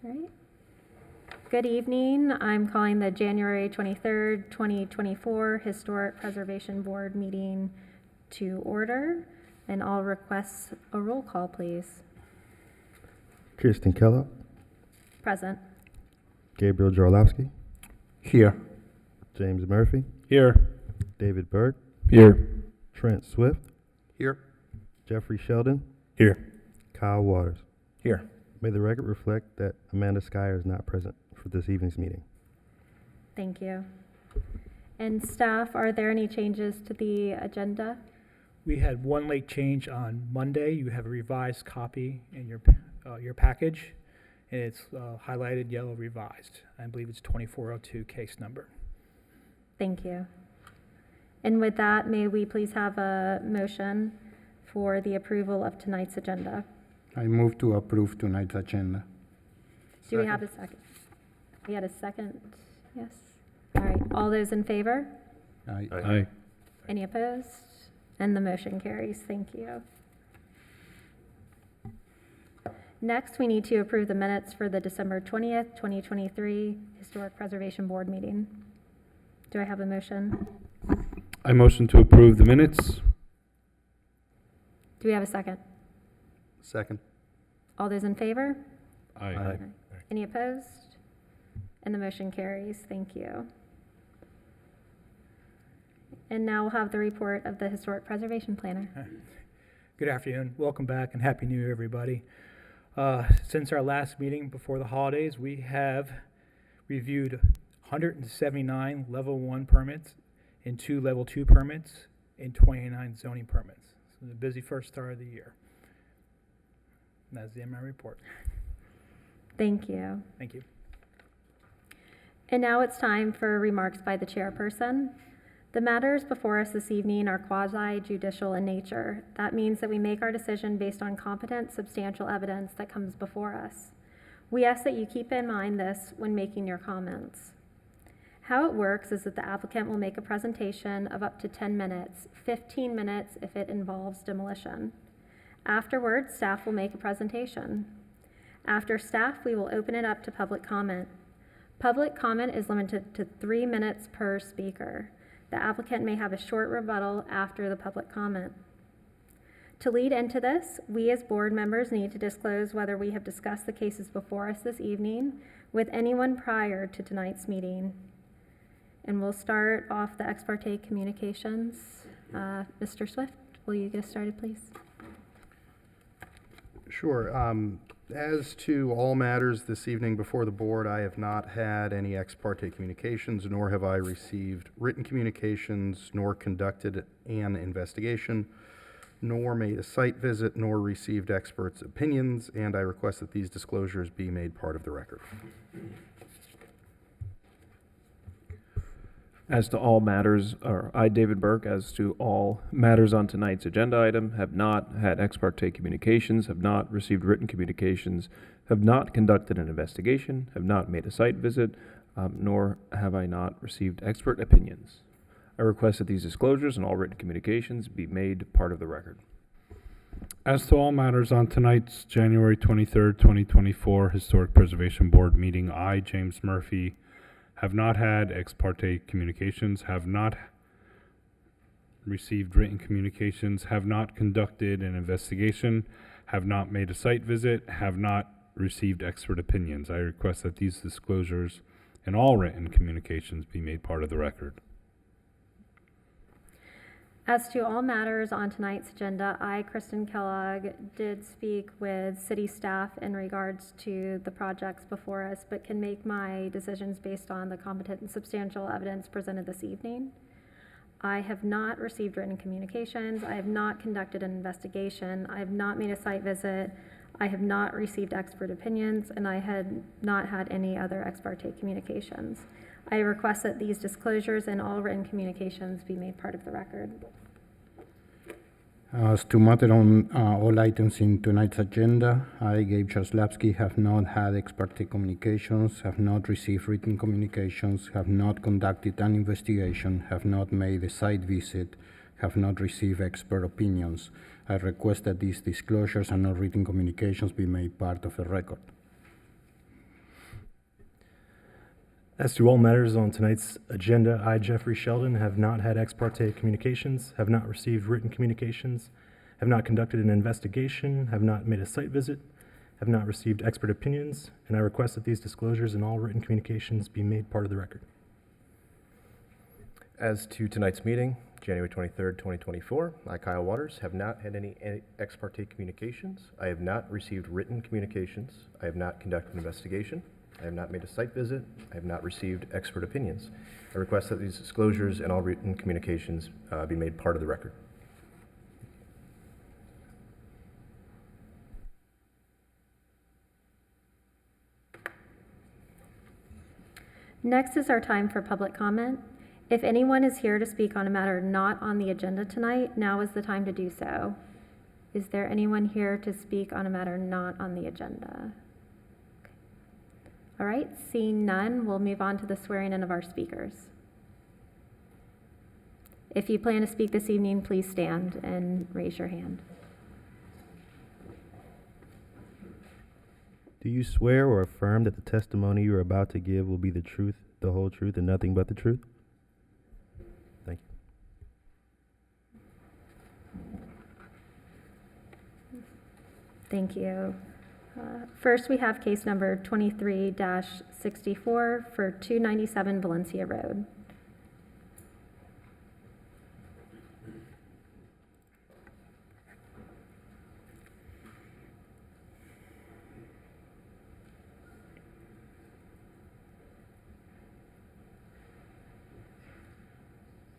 All right. Good evening. I'm calling the January 23rd, 2024 Historic Preservation Board meeting to order, and I'll request a roll call, please. Kirsten Kellogg, Present. Gabriel Jarlowski, Here. James Murphy, Here. David Berg, Here. Trent Swift, Here. Jeffrey Sheldon, Here. Kyle Waters. Here. May the record reflect that Amanda Skyer is not present for this evening's meeting. Thank you. And staff, are there any changes to the agenda? We had one late change on Monday. You have a revised copy in your package, and it's highlighted yellow revised. I believe it's 2402 case number. Thank you. And with that, may we please have a motion for the approval of tonight's agenda? I move to approve tonight's agenda. Do we have a second? We had a second, yes. All right, all those in favor? Aye. Any opposed? And the motion carries. Thank you. Next, we need to approve the minutes for the December 20th, 2023 Historic Preservation Board meeting. Do I have a motion? I motion to approve the minutes. Do we have a second? Second. All those in favor? Aye. Any opposed? And the motion carries. Thank you. And now we'll have the report of the Historic Preservation Planner. Good afternoon. Welcome back and Happy New Year, everybody. Since our last meeting before the holidays, we have reviewed 179 level 1 permits and 2 level 2 permits and 29 zoning permits. So a busy first start of the year. And that's the end of my report. Thank you. Thank you. And now it's time for remarks by the chairperson. The matters before us this evening are quasi-judicial in nature. That means that we make our decision based on competent, substantial evidence that comes before us. We ask that you keep in mind this when making your comments. How it works is that the applicant will make a presentation of up to 10 minutes, 15 minutes if it involves demolition. Afterwards, staff will make a presentation. After staff, we will open it up to public comment. Public comment is limited to 3 minutes per speaker. The applicant may have a short rebuttal after the public comment. To lead into this, we as board members need to disclose whether we have discussed the cases before us this evening with anyone prior to tonight's meeting. And we'll start off the ex parte communications. Mr. Swift, will you get us started, please? Sure. As to all matters this evening before the board, I have not had any ex parte communications, nor have I received written communications, nor conducted an investigation, nor made a site visit, nor received experts' opinions, and I request that these disclosures be made part of the record. As to all matters, or I, David Burke, as to all matters on tonight's agenda item, have not had ex parte communications, have not received written communications, have not conducted an investigation, have not made a site visit, nor have I not received expert opinions. I request that these disclosures and all written communications be made part of the record. As to all matters on tonight's January 23rd, 2024 Historic Preservation Board meeting, I, James Murphy, have not had ex parte communications, have not received written communications, have not conducted an investigation, have not made a site visit, have not received expert opinions. I request that these disclosures and all written communications be made part of the record. As to all matters on tonight's agenda, I, Kristen Kellogg, did speak with city staff in regards to the projects before us, but can make my decisions based on the competent and substantial evidence presented this evening. I have not received written communications. I have not conducted an investigation. I have not made a site visit. I have not received expert opinions, and I had not had any other ex parte communications. I request that these disclosures and all written communications be made part of the record. As to matter on all items in tonight's agenda, I, Gabe Jaslowski, have not had ex parte communications, have not received written communications, have not conducted an investigation, have not made a site visit, have not received expert opinions. I request that these disclosures and all written communications be made part of the record. As to all matters on tonight's agenda, I, Jeffrey Sheldon, have not had ex parte communications, have not received written communications, have not conducted an investigation, have not made a site visit, have not received expert opinions, and I request that these disclosures and all written communications be made part of the record. As to tonight's meeting, January 23rd, 2024, I, Kyle Waters, have not had any ex parte communications. I have not received written communications. I have not conducted an investigation. I have not made a site visit. I have not received expert opinions. I request that these disclosures and all written communications be made part of the record. Next is our time for public comment. If anyone is here to speak on a matter not on the agenda tonight, now is the time to do so. Is there anyone here to speak on a matter not on the agenda? Okay. All right, seeing none, we'll move on to the swearing in of our speakers. If you plan to speak this evening, please stand and raise your hand. Do you swear or affirm that the testimony you are about to give will be the truth, the whole truth, and nothing but the truth? Thank you. Thank you. First, we have case number 23-64 for 297 Valencia Road.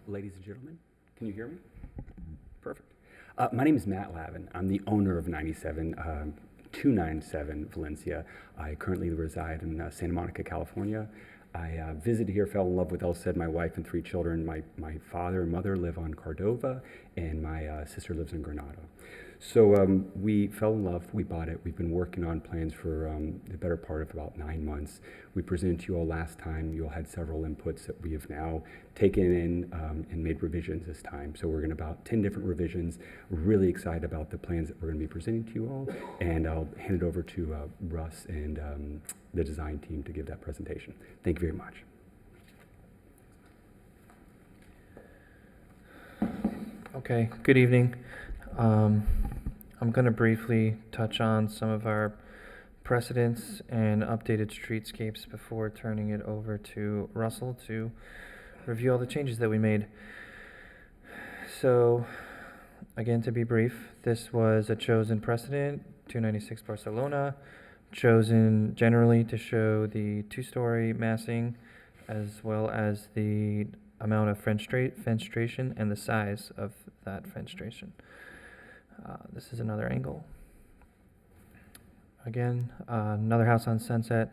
Ladies and gentlemen, can you hear me? Perfect. My name is Matt Lavin. I'm the owner of 297 Valencia. I currently reside in Santa Monica, California. I visited here, fell in love with Elsaid, my wife and 3 children. My father and mother live on Cordova, and my sister lives in Granada. So we fell in love, we bought it. We've been working on plans for the better part of about 9 months. We presented to you all last time. You all had several inputs that we have now taken in and made revisions this time. So we're going to about 10 different revisions. We're really excited about the plans that we're going to be presenting to you all. And I'll hand it over to Russ and the design team to give that presentation. Thank you very much. Okay, good evening. I'm going to briefly touch on some of our precedents and updated streetscapes before turning it over to Russell to review all the changes that we made. So, again, to be brief, this was a chosen precedent, 296 Barcelona, chosen generally to show the 2-story massing as well as the amount of fenestration and the size of that fenestration. This is another angle. Again, another house on Sunset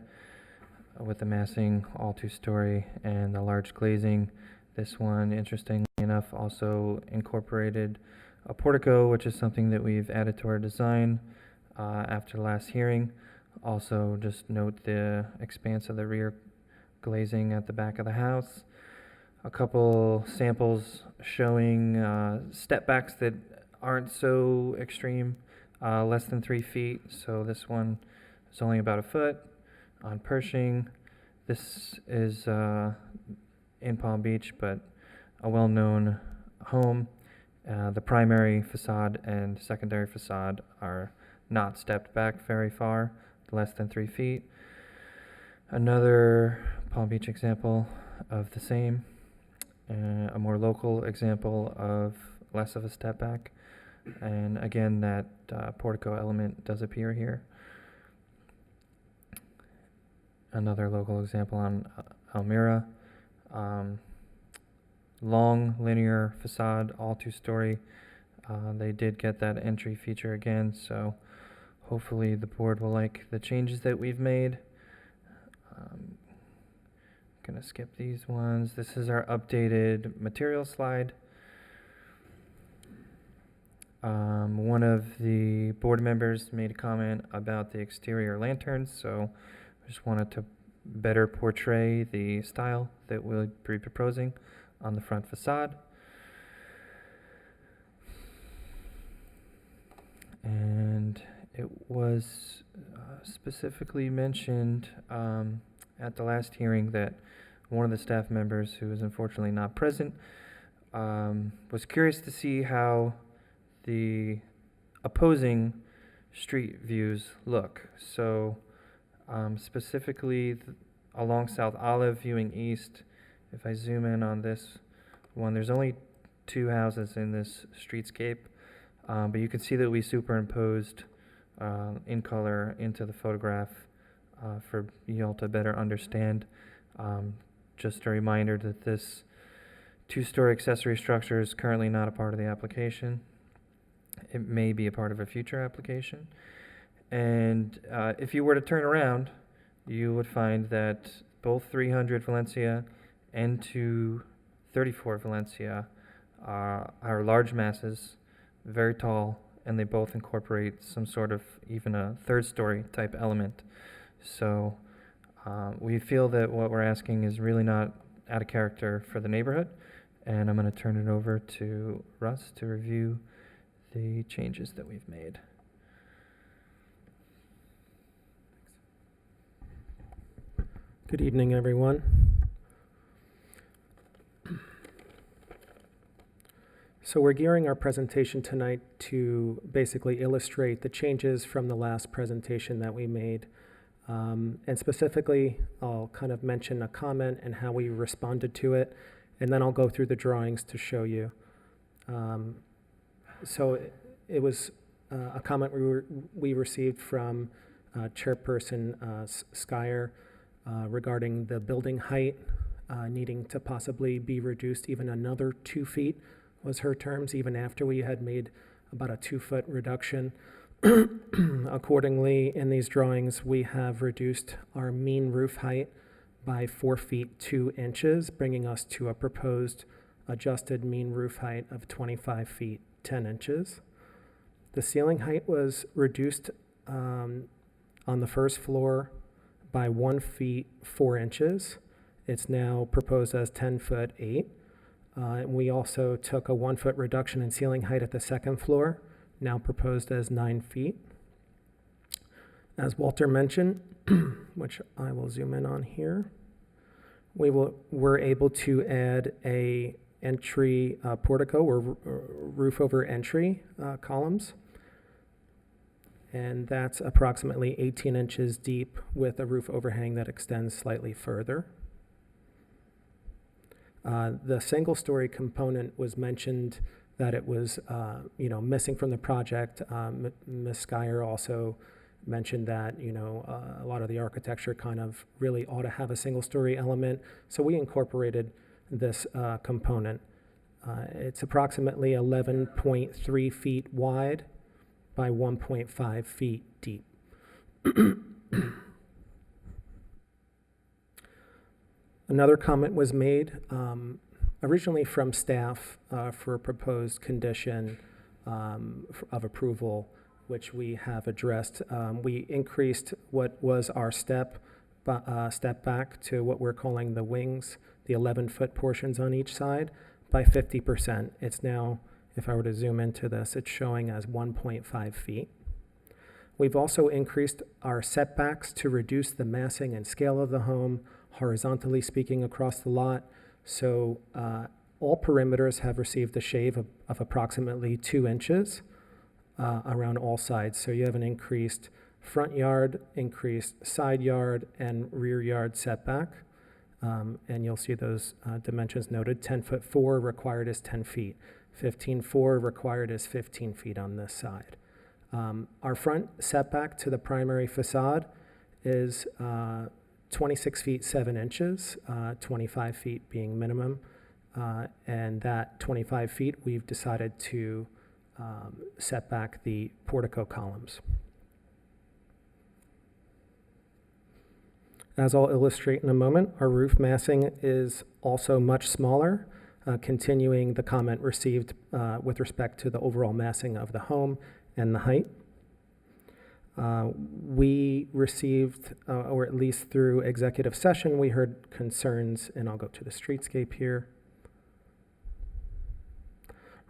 with the massing, all 2-story, and the large glazing. This one, interestingly enough, also incorporated a portico, which is something that we've added to our design after the last hearing. Also, just note the expanse of the rear glazing at the back of the house. A couple samples showing step backs that aren't so extreme, less than 3 feet. So this one is only about a foot on Pershing. This is in Palm Beach, but a well-known home. The primary facade and secondary facade are not stepped back very far, less than 3 feet. Another Palm Beach example of the same, a more local example of less of a step back. And again, that portico element does appear here. Another local example on Almira. Long linear facade, all 2-story. They did get that entry feature again, so hopefully the board will like the changes that we've made. Gonna skip these ones. This is our updated material slide. One of the board members made a comment about the exterior lanterns, so I just wanted to better portray the style that we'll be proposing on the front facade. And it was specifically mentioned at the last hearing that one of the staff members, who is unfortunately not present, was curious to see how the opposing street views look. So specifically along South Olive viewing east, if I zoom in on this one, there's only 2 houses in this streetscape, but you can see that we superimposed in color into the photograph for you all to better understand. Just a reminder that this 2-story accessory structure is currently not a part of the application. It may be a part of a future application. And if you were to turn around, you would find that both 300 Valencia and 234 Valencia are large masses, very tall, and they both incorporate some sort of even a 3rd-story type element. So we feel that what we're asking is really not out of character for the neighborhood, and I'm going to turn it over to Russ to review the changes that we've made. Good evening, everyone. So we're gearing our presentation tonight to basically illustrate the changes from the last presentation that we made. And specifically, I'll kind of mention a comment and how we responded to it, and then I'll go through the drawings to show you. So it was a comment we received from Chairperson Skyer regarding the building height needing to possibly be reduced even another 2 feet, was her terms, even after we had made about a 2-foot reduction. Accordingly, in these drawings, we have reduced our mean roof height by 4 feet 2 inches, bringing us to a proposed adjusted mean roof height of 25 feet 10 inches. The ceiling height was reduced on the first floor by 1 feet 4 inches. It's now proposed as 10 foot 8. And we also took a 1 foot reduction in ceiling height at the second floor, now proposed as 9 feet. As Walter mentioned, which I will zoom in on here, we're able to add a entry portico or roof over entry columns. And that's approximately 18 inches deep with a roof overhang that extends slightly further. The single-story component was mentioned that it was, missing from the project. Ms. Skyer also mentioned that, a lot of the architecture kind of really ought to have a single-story element. So we incorporated this component. It's approximately 11.3 feet wide by 1.5 feet deep. Another comment was made originally from staff for a proposed condition of approval, which we have addressed. We increased what was our step back to what we're calling the wings, the 11-foot portions on each side, by 50%. It's now, if I were to zoom into this, it's showing as 1.5 feet. We've also increased our setbacks to reduce the massing and scale of the home, horizontally speaking, across the lot. So all perimeters have received a shave of approximately 2 inches around all sides. So you have an increased front yard, increased side yard, and rear yard setback. And you'll see those dimensions noted. 10 foot 4 required is 10 feet. 15.4 required is 15 feet on this side. Our front setback to the primary facade is 26 feet 7 inches, 25 feet being minimum. And that 25 feet, we've decided to set back the portico columns. As I'll illustrate in a moment, our roof massing is also much smaller, continuing the comment received with respect to the overall massing of the home and the height. We received, or at least through executive session, we heard concerns, and I'll go to the streetscape here,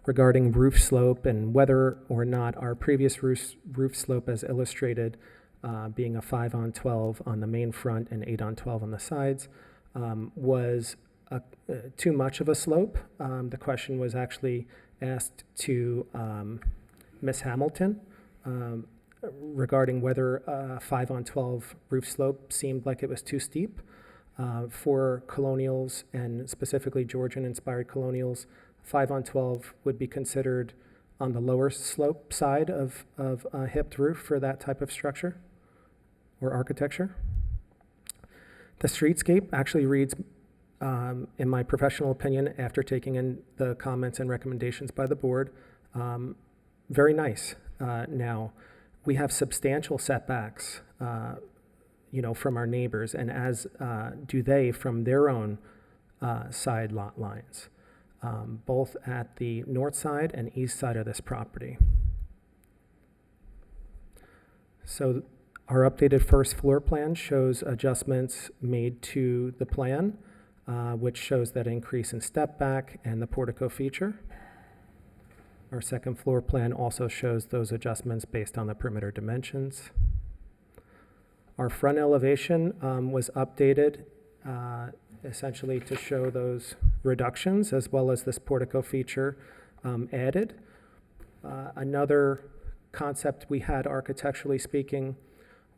regarding roof slope and whether or not our previous roof slope as illustrated being a 5 on 12 on the main front and 8 on 12 on the sides, was too much of a slope. The question was actually asked to Ms. Hamilton regarding whether a 5 on 12 roof slope seemed like it was too steep. For colonials, and specifically Georgian-inspired colonials, 5 on 12 would be considered on the lower slope side of a hipped roof for that type of structure or architecture. The streetscape actually reads, in my professional opinion, after taking in the comments and recommendations by the board, very nice. Now, we have substantial setbacks, from our neighbors, and as do they from their own side lot lines, both at the north side and east side of this property. So our updated first floor plan shows adjustments made to the plan, which shows that increase in step back and the portico feature. Our second floor plan also shows those adjustments based on the perimeter dimensions. Our front elevation was updated essentially to show those reductions as well as this portico feature added. Another concept we had architecturally speaking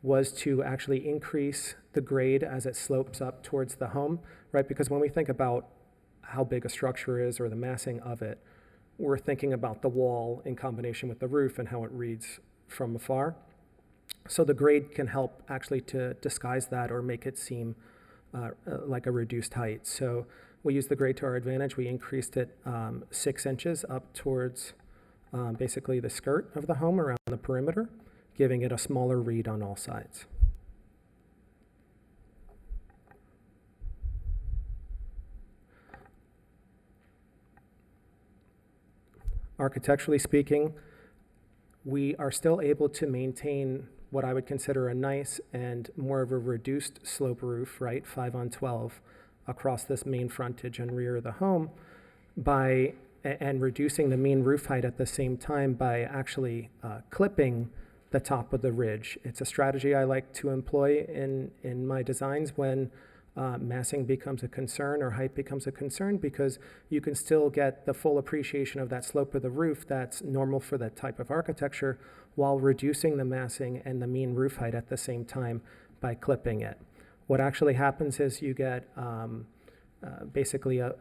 was to actually increase the grade as it slopes up towards the home, right? Because when we think about how big a structure is or the massing of it, we're thinking about the wall in combination with the roof and how it reads from afar. So the grade can help actually to disguise that or make it seem like a reduced height. So we used the grade to our advantage. We increased it 6 inches up towards basically the skirt of the home around the perimeter, giving it a smaller read on all sides. Architecturally speaking, we are still able to maintain what I would consider a nice and more of a reduced slope roof, right, 5 on 12, across this main frontage and rear of the home and reducing the mean roof height at the same time by actually clipping the top of the ridge. It's a strategy I like to employ in my designs when massing becomes a concern or height becomes a concern, because you can still get the full appreciation of that slope of the roof that's normal for that type of architecture while reducing the massing and the mean roof height at the same time by clipping it. What actually happens is you get basically a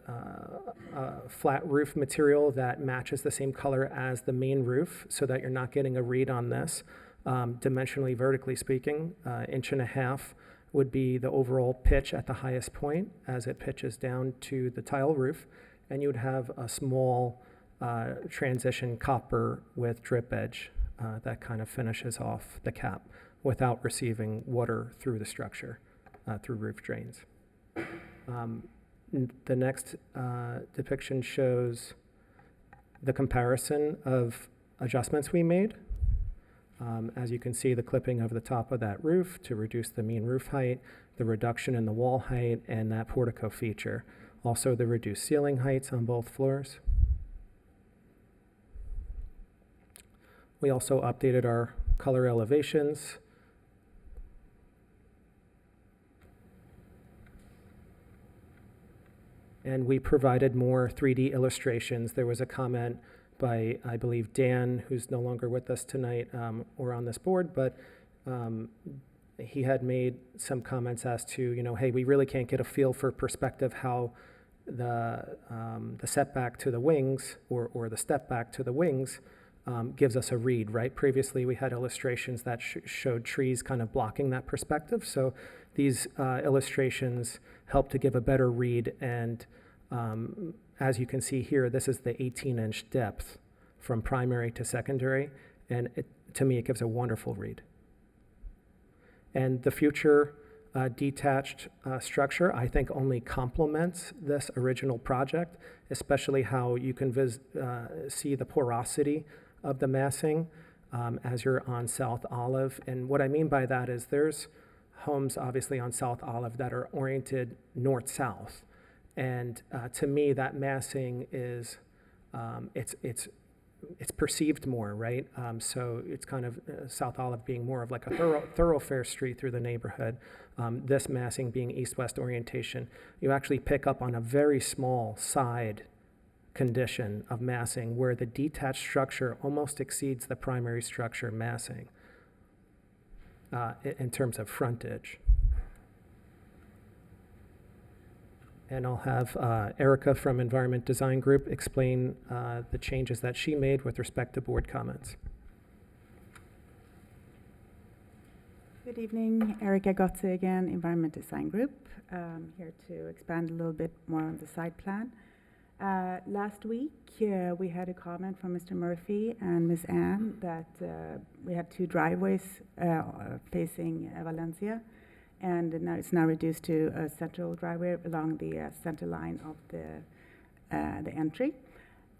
flat roof material that matches the same color as the main roof so that you're not getting a read on this. Dimensionally, vertically speaking, 1.5 inches would be the overall pitch at the highest point as it pitches down to the tile roof, and you would have a small transition copper with drip edge that kind of finishes off the cap without receiving water through the structure, through roof drains. The next depiction shows the comparison of adjustments we made. As you can see, the clipping of the top of that roof to reduce the mean roof height, the reduction in the wall height, and that portico feature. Also the reduced ceiling heights on both floors. We also updated our color elevations. And we provided more 3D illustrations. There was a comment by, I believe, Dan, who's no longer with us tonight or on this board, but he had made some comments as to, hey, we really can't get a feel for perspective how the setback to the wings or the step back to the wings gives us a read, right? Previously, we had illustrations that showed trees kind of blocking that perspective. So these illustrations help to give a better read, and as you can see here, this is the 18-inch depth from primary to secondary, and to me, it gives a wonderful read. And the future detached structure, I think, only complements this original project, especially how you can see the porosity of the massing as you're on South Olive. And what I mean by that is there's homes, obviously, on South Olive that are oriented north-south. And to me, that massing is, it's it's perceived more, right? So it's kind of South Olive being more of like a thoroughfare street through the neighborhood. This massing being east-west orientation, you actually pick up on a very small side condition of massing where the detached structure almost exceeds the primary structure massing in terms of frontage. And I'll have Erica from Environment Design Group explain the changes that she made with respect to board comments. Good evening, Erica Gotze again, Environment Design Group. Here to expand a little bit more on the site plan. Last week, we had a comment from Mr. Murphy and Ms. Ann that we had two driveways facing Valencia, and now it's now reduced to a central driveway along the center line of the entry.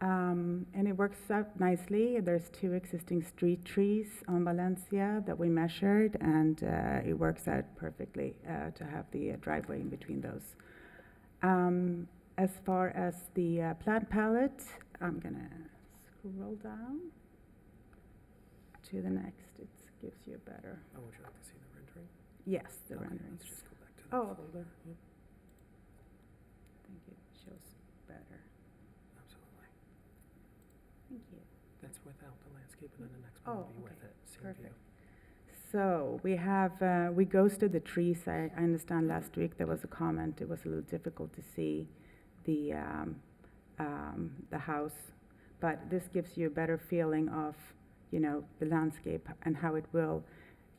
And it works out nicely. There's two existing street trees on Valencia that we measured, and it works out perfectly to have the driveway in between those. As far as the plant palette, I'm gonna scroll down to the next. It gives you a better. Oh, would you like to see the rendering? Yes, the Okay, renderings. let's just go back to that Oh, folder. Yep, I think it shows better. absolutely. Thank you. That's without the landscape, and then the next Oh, one will be with okay. it. Same view. Perfect. So we have, we ghosted the trees. I understand last week there was a comment, it was a little difficult to see the house, but this gives you a better feeling of, you know, the landscape and how it will,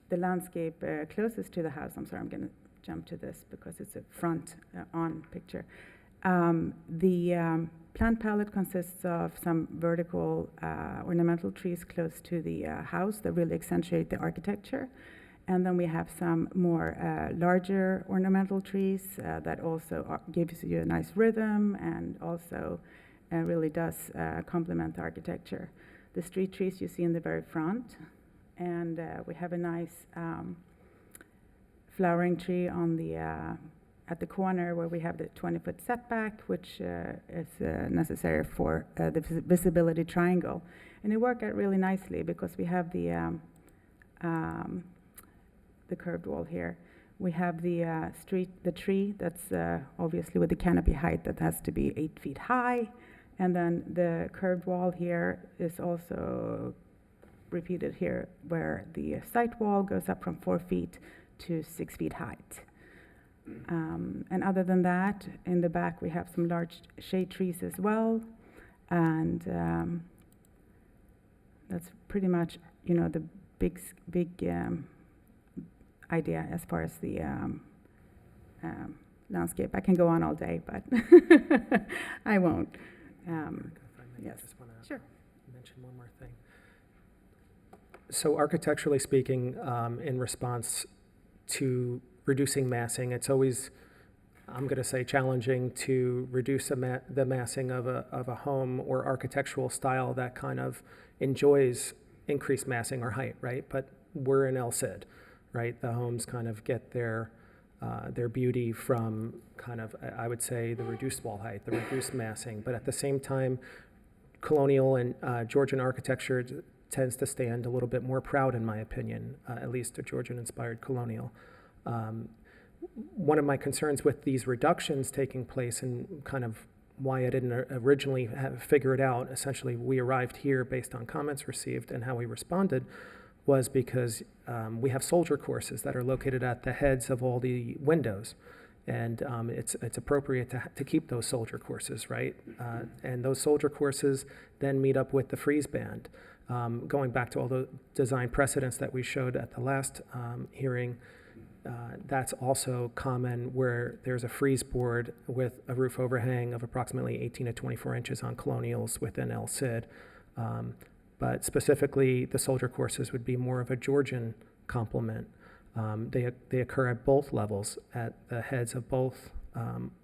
the landscape closest to the house. I'm sorry, I'm going to jump to this because it's a front on picture. The plant palette consists of some vertical ornamental trees close to the house that really accentuate the architecture. And then we have some more larger ornamental trees that also gives you a nice rhythm and also really does complement the architecture. The street trees you see in the very front, and we have a nice flowering tree on the at the corner where we have the 20-foot setback, which is necessary for the visibility triangle. And it worked out really nicely because we have the curved wall here. We have the tree that's obviously with the canopy height that has to be 8 feet high. And then the curved wall here is also repeated here where the site wall goes up from 4 feet to 6 feet height. And other than that, in the back we have some large shade trees as well. And that's pretty much, you know, the big idea as far as the landscape. I can go on all day, but I won't. Yes. I just want to Sure. mention one more thing. So architecturally speaking, in response to reducing massing, it's always, I'm going to say, challenging to reduce the massing of a home or architectural style that kind of enjoys increased massing or height, right? But we're in El Cid, right? The homes kind of get their beauty from kind of, I would say, the reduced wall height, the reduced massing. But at the same time, colonial and Georgian architecture tends to stand a little bit more proud, in my opinion, at least a Georgian-inspired colonial. One of my concerns with these reductions taking place and kind of why I didn't originally figure it out, essentially we arrived here based on comments received and how we responded, was because we have soldier courses that are located at the heads of all the windows. And it's appropriate to keep those soldier courses, right? And those soldier courses then meet up with the frieze band. Going back to all the design precedents that we showed at the last hearing, that's also common where there's a frieze board with a roof overhang of approximately 18 to 24 inches on colonials within El Cid. But specifically, the soldier courses would be more of a Georgian complement. They occur at both levels, at the heads of both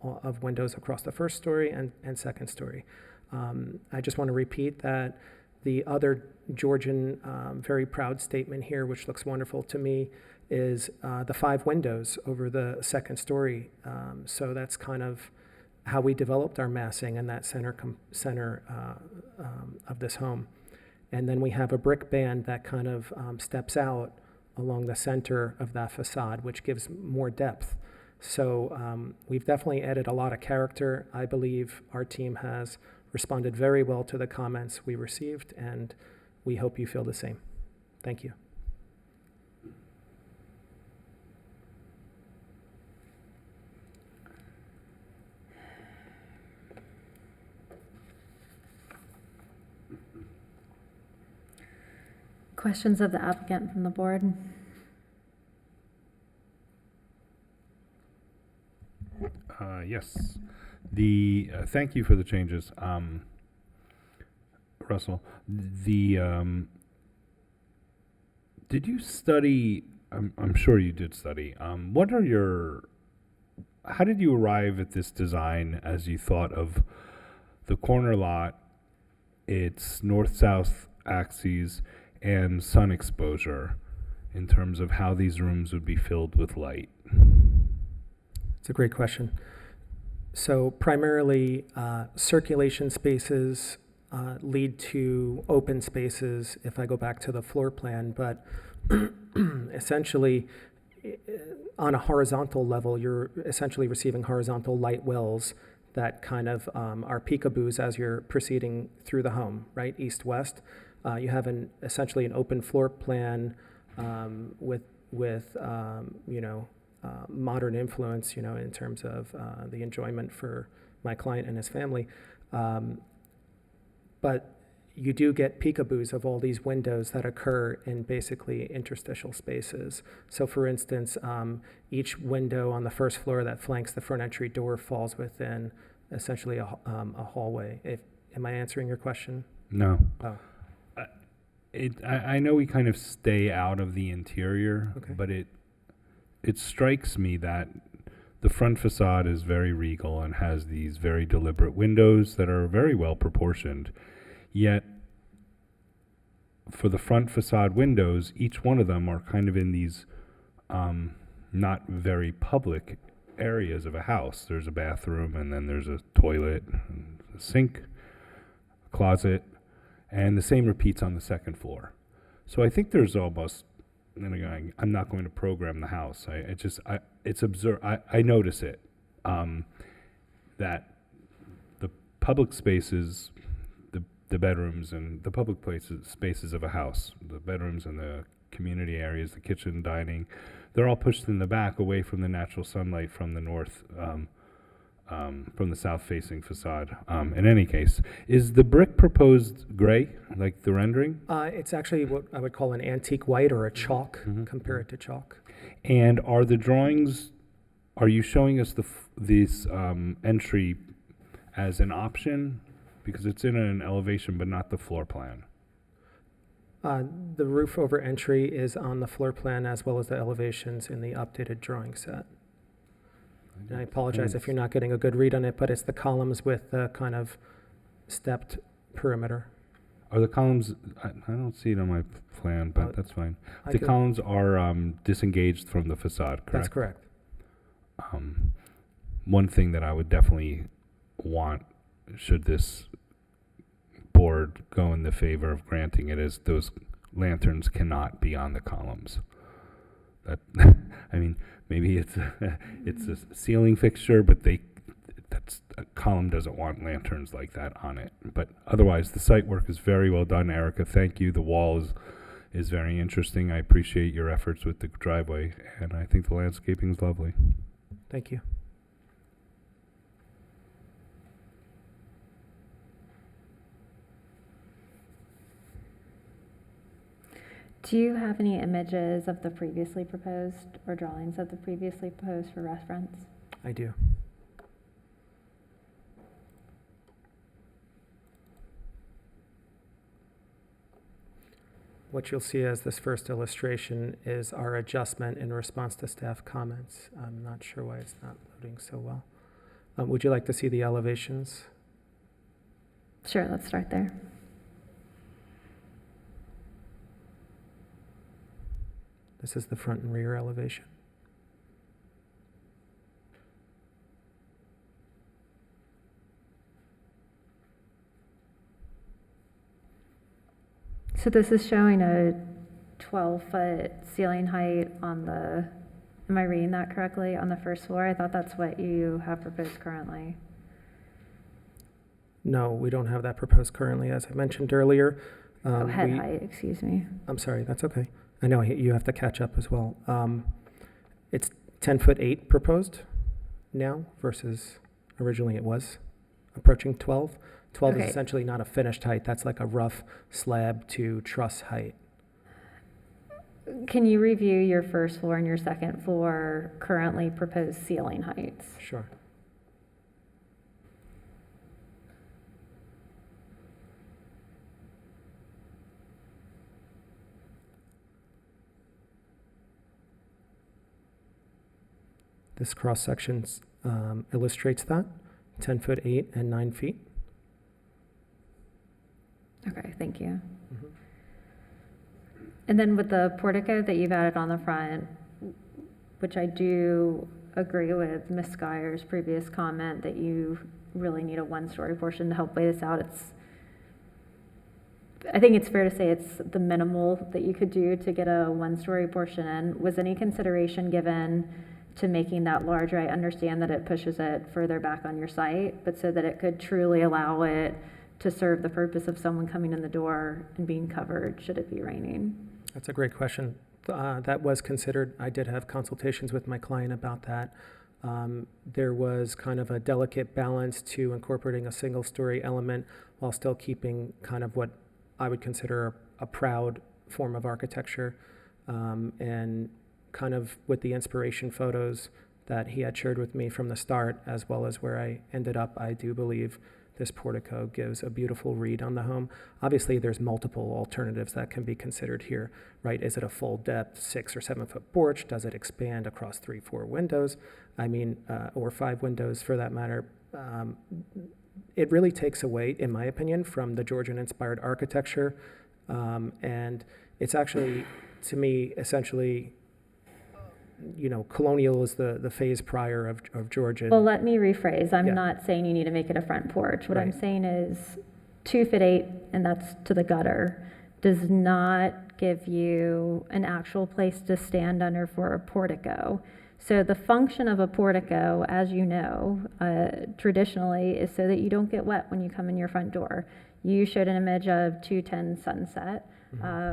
of windows across the first story and second story. I just want to repeat that the other Georgian very proud statement here, which looks wonderful to me, is the 5 windows over the second story. So that's kind of how we developed our massing in that center of this home. And then we have a brick band that kind of steps out along the center of that facade, which gives more depth. So we've definitely added a lot of character. I believe our team has responded very well to the comments we received, and we hope you feel the same. Thank you. Questions of the applicant from the board? Yes. Thank you for the changes. Russell, did you study, I'm sure you did study, how did you arrive at this design as you thought of the corner lot, its north-south axes, and sun exposure in terms of how these rooms would be filled with light? It's a great question. So primarily, circulation spaces lead to open spaces if I go back to the floor plan, but essentially on a horizontal level, you're essentially receiving horizontal light wells that kind of are peekaboos as you're proceeding through the home, right, east-west. You have essentially an open floor plan with modern influence, in terms of the enjoyment for my client and his family. But you do get peekaboos of all these windows that occur in basically interstitial spaces. So for instance, each window on the first floor that flanks the front entry door falls within essentially a hallway. Am I answering your question? No. Oh. I know we kind of stay out of the interior, Okay. but it strikes me that the front facade is very regal and has these very deliberate windows that are very well proportioned. Yet, for the front facade windows, each one of them are kind of in these not very public areas of a house. There's a bathroom, and then there's a toilet, and a sink, a closet, and the same repeats on the second floor. So I think there's almost, and again, I'm not going to program the house. It's absurd. I notice it, that the public spaces, the bedrooms and the public spaces of a house, the bedrooms and the community areas, the kitchen, dining, they're all pushed in the back away from the natural sunlight from the north, from the south-facing facade. In any case, is the brick proposed gray, like the rendering? It's actually what I would call an antique white or a chalk. Compare it to chalk. And are the drawings, are you showing us this entry as an option? Because it's in an elevation, but not the floor plan. The roof over entry is on the floor plan as well as the elevations in the updated drawing set. And I apologize if you're not getting a good read on it, but it's the columns with the kind of stepped perimeter. Are the columns, I don't see it on my plan, but that's fine. The columns are disengaged from the facade, correct? That's correct. One thing that I would definitely want, should this board go in the favor of granting it, is those lanterns cannot be on the columns. That I mean, maybe it's a ceiling fixture, but a column doesn't want lanterns like that on it. But otherwise, the site work is very well done, Erica. Thank you. The wall is very interesting. I appreciate your efforts with the driveway, and I think the landscaping is lovely. Thank you. Do you have any images of the previously proposed or drawings of the previously proposed for reference? I do. What you'll see as this first illustration is our adjustment in response to staff comments. I'm not sure why it's not loading so well. Would you like to see the elevations? Sure, let's start there. This is the front and rear elevation. So this is showing a 12-foot ceiling height on the, am I reading that correctly, on the first floor? I thought that's what you have proposed currently. No, we don't have that proposed currently, as I mentioned earlier. Oh, head we- height, excuse me. I'm sorry, that's okay. I know you have to catch up as well. It's 10'8" proposed now versus originally it was approaching 12. 12 Okay. is essentially not a finished height. That's like a rough slab to truss height. Can you review your first floor and your second floor currently proposed ceiling heights? Sure. This cross-section illustrates that, 10'8" and 9 feet. Okay, thank you. Mhm. And then with the portico that you've added on the front, which I do agree with Ms. Skyer's previous comment that you really need a one-story portion to help weigh this out. I think it's fair to say it's the minimal that you could do to get a one-story portion in. Was any consideration given to making that larger? I understand that it pushes it further back on your site, but so that it could truly allow it to serve the purpose of someone coming in the door and being covered should it be raining? That's a great question. That was considered. I did have consultations with my client about that. There was kind of a delicate balance to incorporating a single-story element while still keeping kind of what I would consider a proud form of architecture, and kind of with the inspiration photos that he had shared with me from the start, as well as where I ended up, I do believe this portico gives a beautiful read on the home. Obviously, there's multiple alternatives that can be considered here, right? Is it a full depth 6 or 7 foot porch? Does it expand across 3, 4 windows? I mean, or 5 windows for that matter. It really takes away, in my opinion, from the Georgian-inspired architecture, and it's actually, to me, essentially, colonial is the phase prior of Georgian. Well, let me rephrase. I'm Yeah. not saying you need to make it a front porch. What I'm Right. saying is 2'8", and that's to the gutter, does not give you an actual place to stand under for a portico. So the function of a portico, as you know, traditionally is so that you don't get wet when you come in your front door. You showed an image of 210 Sunset,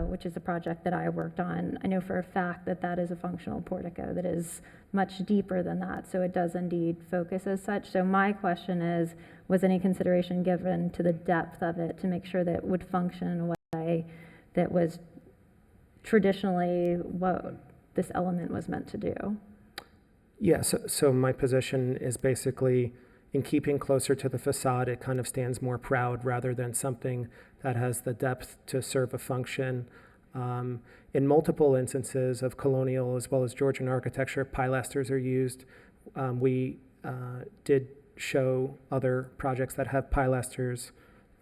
which is a project that I worked on. I know for a fact that that is a functional portico that is much deeper than that, so it does indeed focus as such. So my question is, was any consideration given to the depth of it to make sure that it would function in a way that was traditionally what this element was meant to do? Yeah, so my position is basically in keeping closer to the facade, it kind of stands more proud rather than something that has the depth to serve a function. In multiple instances of colonial as well as Georgian architecture, pilasters are used. We did show other projects that have pilasters.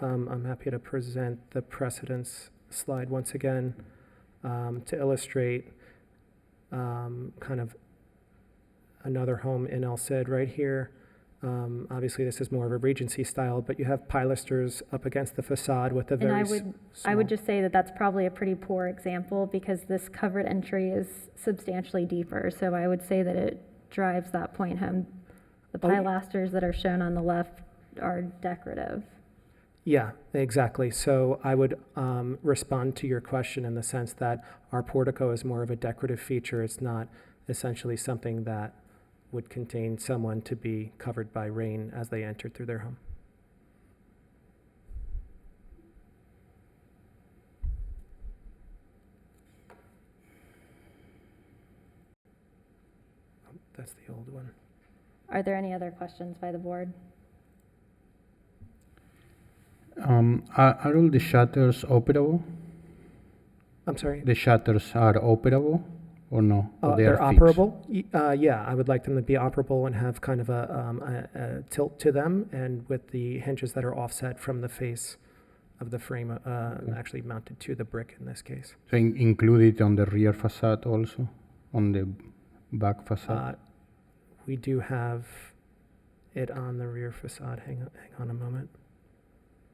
I'm happy to present the precedence slide once again to illustrate kind of another home in El Cid right here. Obviously, this is more of a Regency style, but you have pilasters up against the facade with a And very I would small. just say that that's probably a pretty poor example because this covered entry is substantially deeper. So I would say that it drives that point home. The Oh, yeah. pilasters that are shown on the left are decorative. Yeah, exactly. So I would respond to your question in the sense that our portico is more of a decorative feature. It's not essentially something that would contain someone to be covered by rain as they enter through their home. Oh, that's the old one. Are there any other questions by the board? Are all the shutters operable? I'm sorry? The shutters are operable or no? Or they They're are fixed? operable? Yeah, I would like them to be operable and have kind of a tilt to them, and with the hinges that are offset from the face of the frame, actually mounted to the brick in this case. So included on the rear facade also, on the back facade? We do have it on the rear facade. Hang on a moment.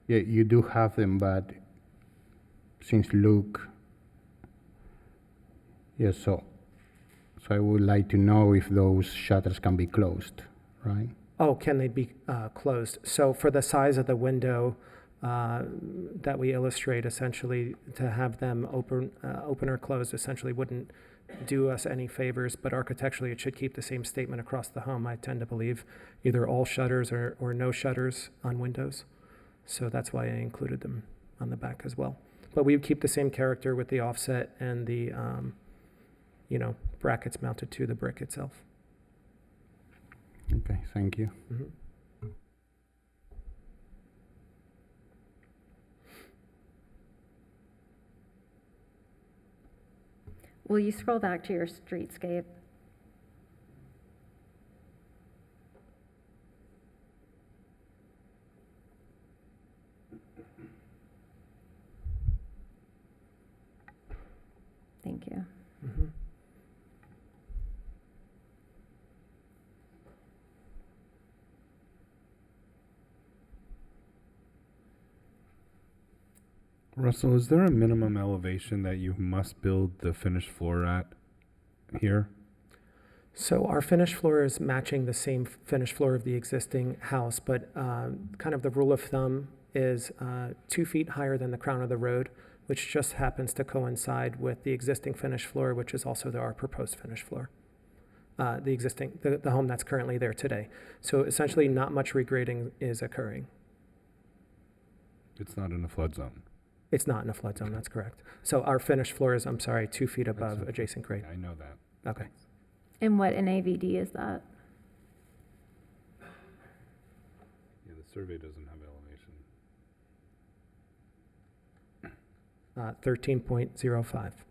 Yeah, you do have them, but since Luke, yes, so I would like to know if those shutters can be closed, right? Oh, can they be closed? So for the size of the window that we illustrate, essentially, to have them open or closed essentially wouldn't do us any favors, but architecturally it should keep the same statement across the home. I tend to believe either all shutters or no shutters on windows. So that's why I included them on the back as well. But we would keep the same character with the offset and the, brackets mounted to the brick itself. Okay, thank you. Mhm. Will you scroll back to your streetscape? Thank you. Mhm. Russell, is there a minimum elevation that you must build the finished floor at here? So our finished floor is matching the same finished floor of the existing house, but kind of the rule of thumb is 2 feet higher than the crown of the road, which just happens to coincide with the existing finished floor, which is also our proposed finished floor. The home that's currently there today. So essentially not much regrading is occurring. It's not in a flood zone. It's not in a flood zone, that's correct. So our finished floor is, 2 feet above That's adjacent grade. I know that. Okay. And what in AVD is that? Yeah, the survey doesn't have elevation. 13.05.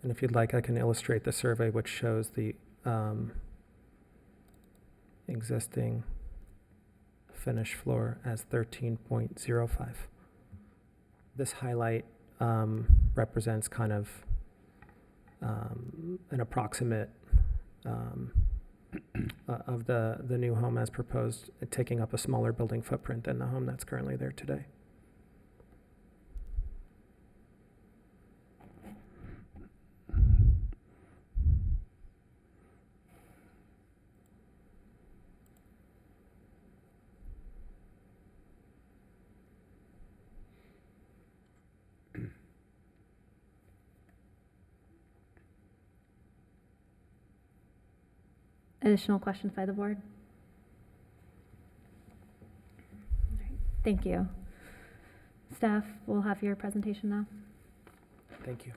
And if you'd like, I can illustrate the survey, which shows the existing finished floor as 13.05. This highlight represents kind of an approximate of the new home as proposed, taking up a smaller building footprint than the home that's currently there today. Additional questions by the board? All right, thank you. Staff will have your presentation now. Thank you.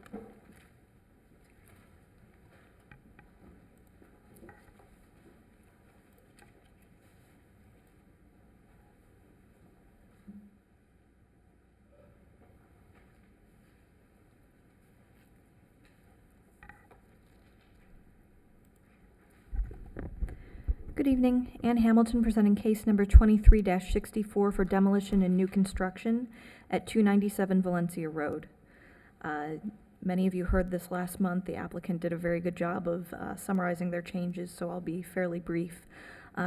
Good evening. Ann Hamilton presenting case number 23-64 for demolition and new construction at 297 Valencia Road. Many of you heard this last month. The applicant did a very good job of summarizing their changes, so I'll be fairly brief.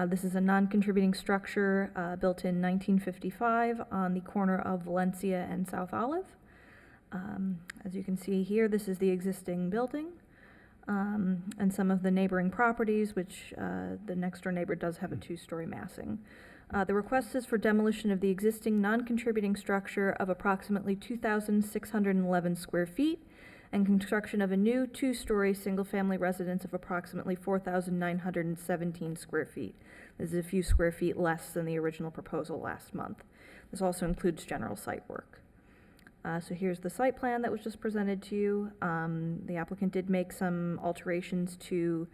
This is a non-contributing structure built in 1955 on the corner of Valencia and South Olive. As you can see here, this is the existing building. And some of the neighboring properties, which the next door neighbor does have a 2-story massing. The request is for demolition of the existing non-contributing structure of approximately 2,611 square feet and construction of a new 2-story single-family residence of approximately 4,917 square feet. This is a few square feet less than the original proposal last month. This also includes general site work. So here's the site plan that was just presented to you. The applicant did make some alterations to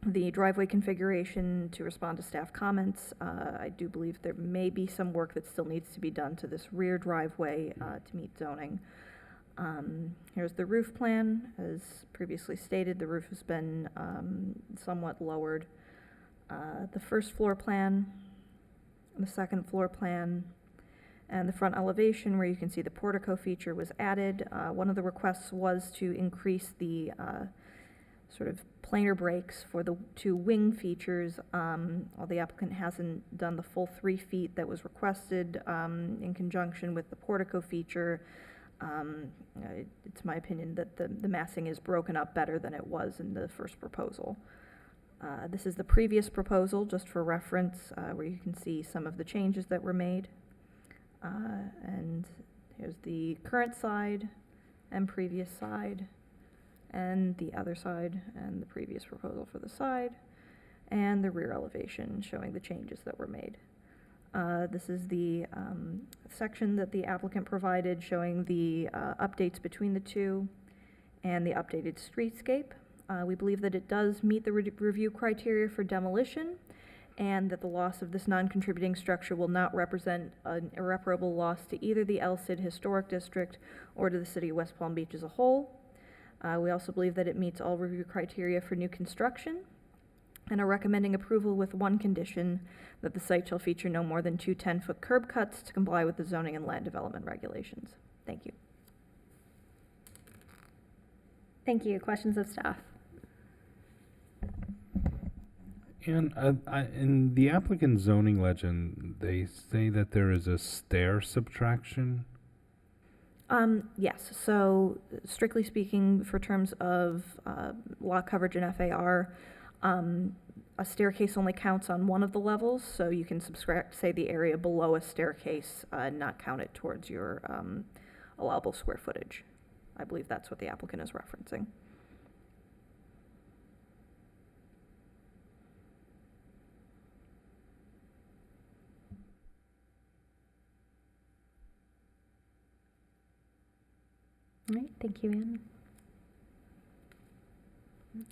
the driveway configuration to respond to staff comments. I do believe there may be some work that still needs to be done to this rear driveway to meet zoning. Here's the roof plan. As previously stated, the roof has been somewhat lowered. The first floor plan, the second floor plan, and the front elevation where you can see the portico feature was added. One of the requests was to increase the sort of planar breaks for the two wing features. While the applicant hasn't done the full 3 feet that was requested in conjunction with the portico feature, it's my opinion that the massing is broken up better than it was in the first proposal. This is the previous proposal, just for reference, where you can see some of the changes that were made. And here's the current side and previous side, and the other side, and the previous proposal for the side, and the rear elevation showing the changes that were made. This is the section that the applicant provided showing the updates between the two and the updated streetscape. We believe that it does meet the review criteria for demolition, and that the loss of this non-contributing structure will not represent an irreparable loss to either the El Cid Historic District or to the city of West Palm Beach as a whole. We also believe that it meets all review criteria for new construction, and are recommending approval with one condition, that the site shall feature no more than 2 10-foot curb cuts to comply with the zoning and land development regulations. Thank you. Thank you. Questions of staff? And in the applicant zoning legend, they say that there is a stair subtraction. Yes, so strictly speaking, for terms of lot coverage and FAR, a staircase only counts on one of the levels, so you can subtract, say, the area below a staircase and not count it towards your allowable square footage. I believe that's what the applicant is referencing. All right, thank you, Anne.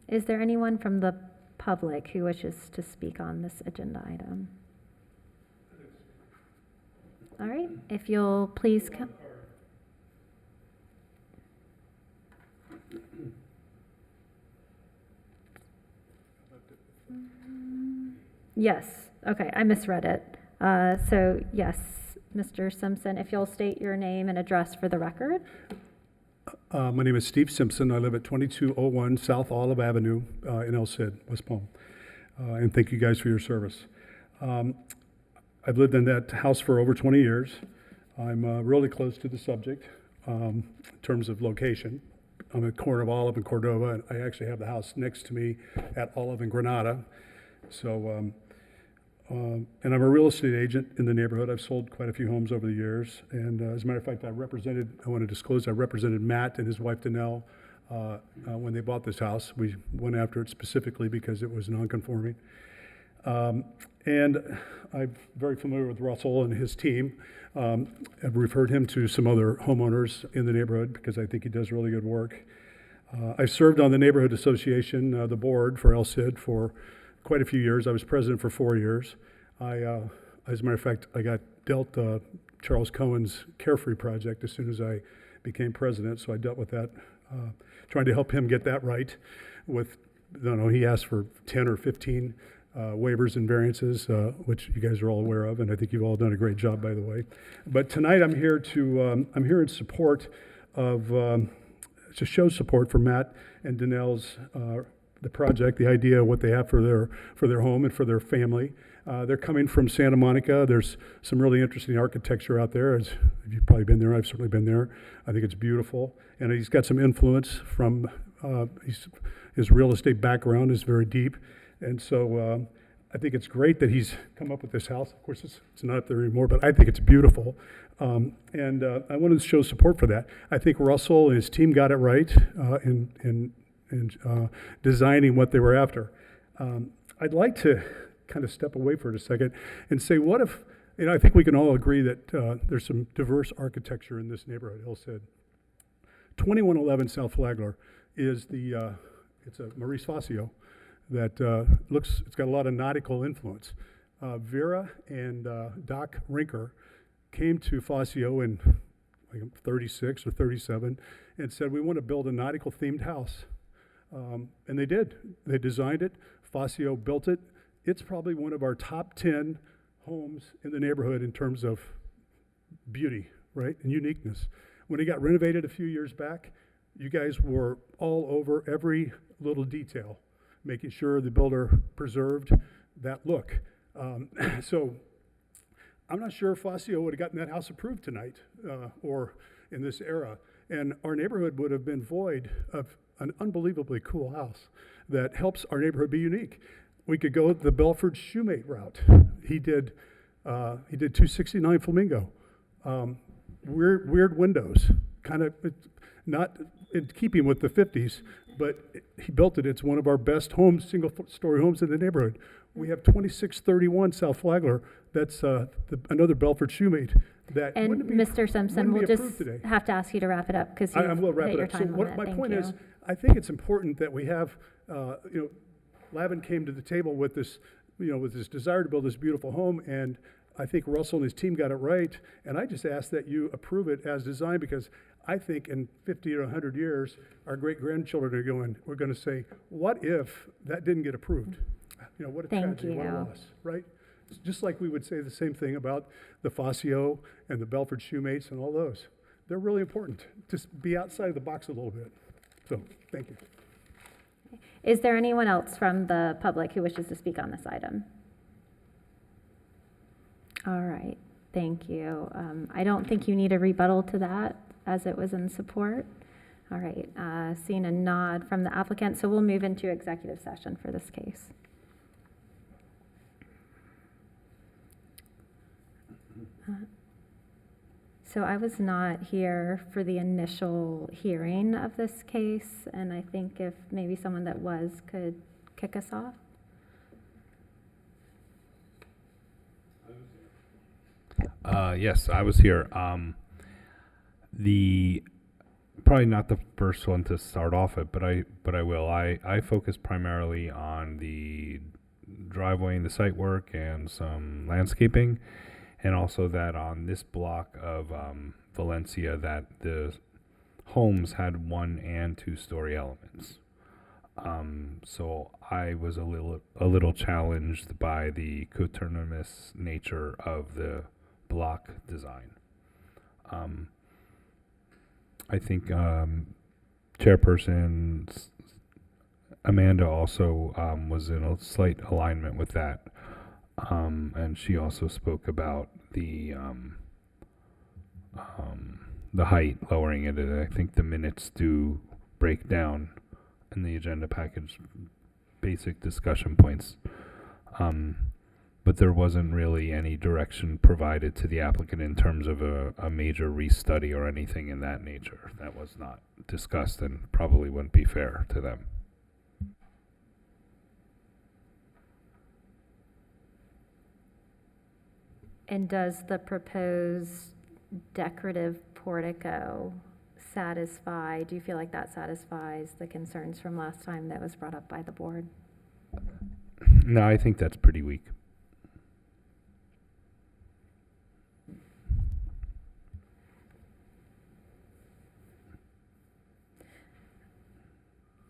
Is there anyone from the public who wishes to speak on this agenda item? All right, if you'll please come. Yes, okay, I misread it. So yes, Mr. Simpson, if you'll state your name and address for the record. My name is Steve Simpson. I live at 2201 South Olive Avenue in El Cid, West Palm. And thank you guys for your service. I've lived in that house for over 20 years. I'm really close to the subject in terms of location. I'm at the corner of Olive and Cordova, and I actually have the house next to me at Olive and Granada. So, and I'm a real estate agent in the neighborhood. I've sold quite a few homes over the years. And as a matter of fact, I want to disclose, I represented Matt and his wife Danelle when they bought this house. We went after it specifically because it was non-conforming. And I'm very familiar with Russell and his team. I've referred him to some other homeowners in the neighborhood because I think he does really good work. I've served on the neighborhood association, the board for El Cid for quite a few years. I was president for 4 years. As a matter of fact, I got dealt Charles Cohen's Carefree project as soon as I became president, so I dealt with that, trying to help him get that right. He asked for 10 or 15 waivers and variances, which you guys are all aware of, and I think you've all done a great job, by the way. But tonight I'm here in support of, to show support for Matt and Danelle's the project, the idea of what they have for their home and for their family. They're coming from Santa Monica. There's some really interesting architecture out there. As you've probably been there, I've certainly been there. I think it's beautiful. And he's got some influence from his real estate background is very deep. And so I think it's great that he's come up with this house. Of course, it's not up there anymore, but I think it's beautiful. And I wanted to show support for that. I think Russell and his team got it right in designing what they were after. I'd like to kind of step away for a second and say, what if, I think we can all agree that there's some diverse architecture in this neighborhood, El Cid. 2111 South Flagler is it's a Maurice Facio that it's got a lot of nautical influence. Vera and Doc Rinker came to Facio in like 36 or 37 and said, we want to build a nautical themed house. And they did. They designed it. Facio built it. It's probably one of our top 10 homes in the neighborhood in terms of beauty, right, and uniqueness. When it got renovated a few years back, You guys were all over every little detail, making sure the builder preserved that look. So I'm not sure if Fazio would have gotten that house approved tonight or in this era. And our neighborhood would have been void of an unbelievably cool house that helps our neighborhood be unique. We could go the Belford Shoemate route. He did 269 Flamingo. Weird windows, kind of not in keeping with the 50s, but he built it. It's one of our best homes, single-story homes in the neighborhood. We have 2631 South Flagler. That's another Belford Shoemate. That And wouldn't be- Mr. Simpson, we'll wouldn't be just approved today. have to ask you to wrap it up because I you've will wrap hit it your up. So time what limit. my Thank point you. is, I think it's important that we have, Lavin came to the table with this, with this desire to build this beautiful home, and I think Russell and his team got it right. And I just ask that you approve it as designed, because I think in 50 or 100 years, our great-grandchildren we're going to say, what if that didn't get approved? What a Thank tragedy, what a you. loss, right? It's just like we would say the same thing about the Fazio and the Belford Shoemates and all those. They're really important. Just be outside of the box a little bit. So, thank you. Is there anyone else from the public who wishes to speak on this item? All right, thank you. I don't think you need a rebuttal to that, as it was in support. All right, seeing a nod from the applicant, so we'll move into executive session for this case. So I was not here for the initial hearing of this case, and I think if maybe someone that was could kick us off. Yes, I was here. Probably not the first one to start off it, but I will. I focus primarily on the driveway and the site work and some landscaping, and also that on this block of Valencia that the homes had 1 and 2 story elements. So I was a little challenged by the coterminous nature of the block design. I think Chairperson Amanda also was in a slight alignment with that, and she also spoke about the height, lowering it. And I think the minutes do break down in the agenda package basic discussion points. But there wasn't really any direction provided to the applicant in terms of a major restudy or anything in that nature. That was not discussed and probably wouldn't be fair to them. And does the proposed decorative portico satisfy, do you feel like that satisfies the concerns from last time that was brought up by the board? No, I think that's pretty weak.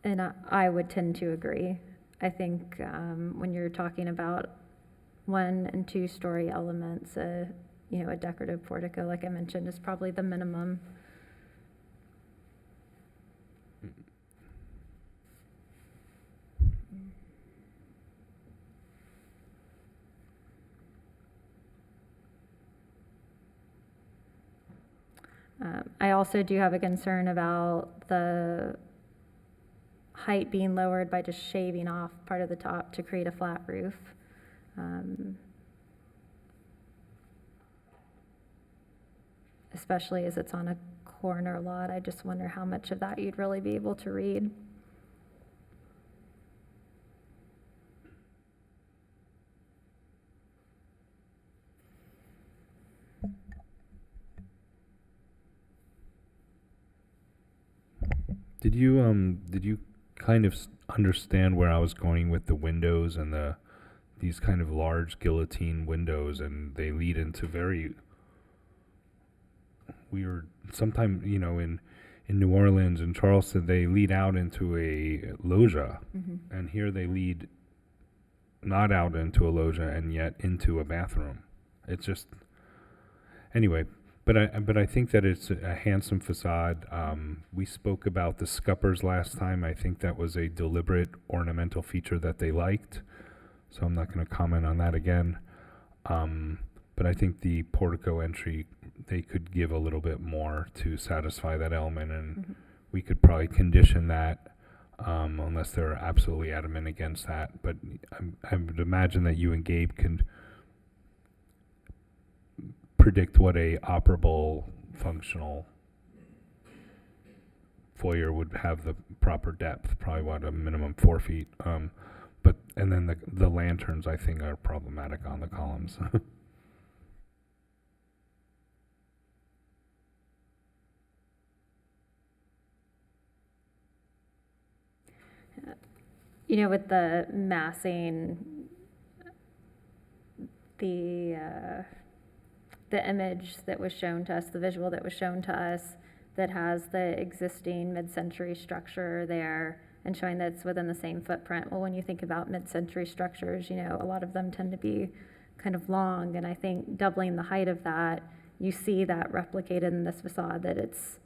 And I would tend to agree. I think when you're talking about 1 and 2 story elements, a decorative portico, like I mentioned, is probably the minimum. I also do have a concern about the height being lowered by just shaving off part of the top to create a flat roof. Especially as it's on a corner lot, I just wonder how much of that you'd really be able to read. Did you kind of understand where I was going with the windows and these kind of large guillotine windows, and they lead into very weird, sometimes, in New Orleans and Charleston, they lead out into a loggia, and here they lead not out into a loggia and yet into a bathroom. It's just, anyway, But I think that it's a handsome facade. We spoke about the scuppers last time. I think that was a deliberate ornamental feature that they liked. So I'm not going to comment on that again. But I think the portico entry, they could give a little bit more to satisfy that element, and we could probably condition that unless they're absolutely adamant against that. But I would imagine that you and Gabe can predict what a operable, functional foyer would have the proper depth, probably what, a minimum 4 feet. And then the lanterns, I think, are problematic on the columns. You know, with the massing, the image that was shown to us, the visual that was shown to us, that has the existing mid-century structure there and showing that it's within the same footprint. Well, when you think about mid-century structures, you know, a lot of them tend to be kind of long, and I think doubling the height of that, you see that replicated in this facade, that it's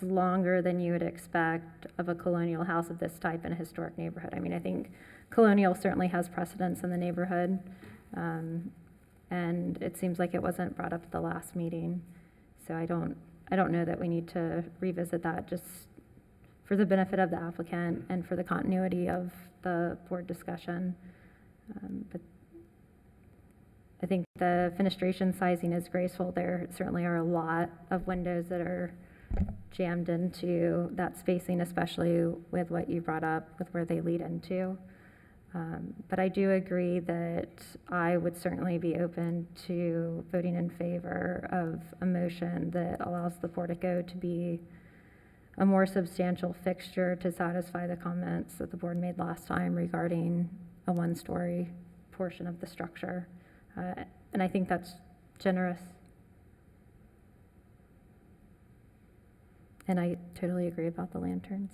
longer than you would expect of a colonial house of this type in a historic neighborhood. I mean, I think colonial certainly has precedence in the neighborhood, and it seems like it wasn't brought up at the last meeting. So I don't know that we need to revisit that, just for the benefit of the applicant and for the continuity of the board discussion. But I think the fenestration sizing is graceful. There certainly are a lot of windows that are jammed into that spacing, especially with what you brought up with where they lead into. But I do agree that I would certainly be open to voting in favor of a motion that allows the portico to be a more substantial fixture to satisfy the comments that the board made last time regarding a one-story portion of the structure. And I think that's generous. And I totally agree about the lanterns.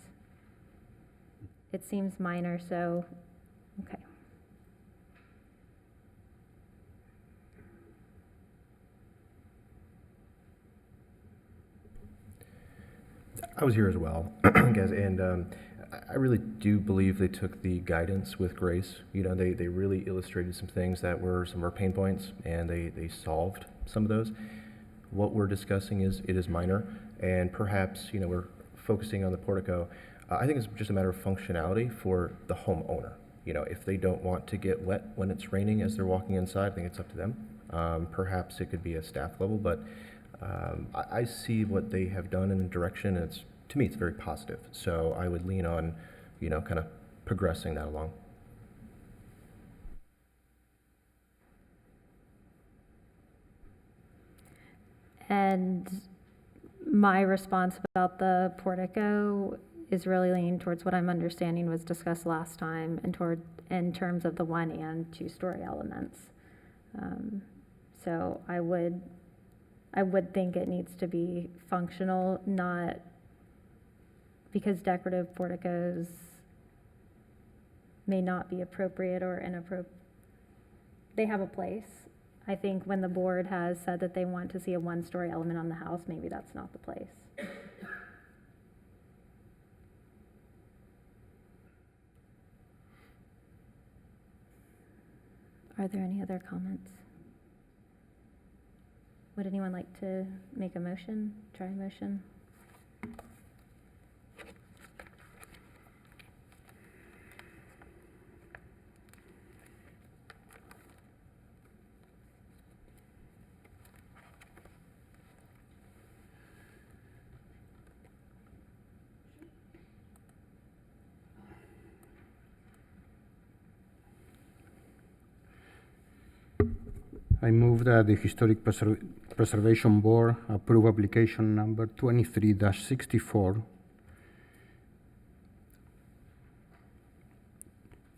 It seems minor, so, okay. I was here as well, guys, and I really do believe they took the guidance with grace. You know, they really illustrated some things that were some of our pain points, and they solved some of those. What we're discussing it is minor, and perhaps, you know, we're focusing on the portico. I think it's just a matter of functionality for the homeowner. You know, if they don't want to get wet when it's raining as they're walking inside, I think it's up to them. Perhaps it could be a staff level, but I see what they have done in the direction, and to me, it's very positive. So I would lean on, you know, kind of progressing that along. And my response about the portico is really leaning towards what I'm understanding was discussed last time, and in terms of the 1 and 2 story elements. So I would think it needs to be functional, not because decorative porticos may not be appropriate or inappropriate. They have a place. I think when the board has said that they want to see a 1 story element on the house, maybe that's not the place. Are there any other comments? Would anyone like to make a motion, try a motion? I move that the Historic Preservation Board approve application number 23-64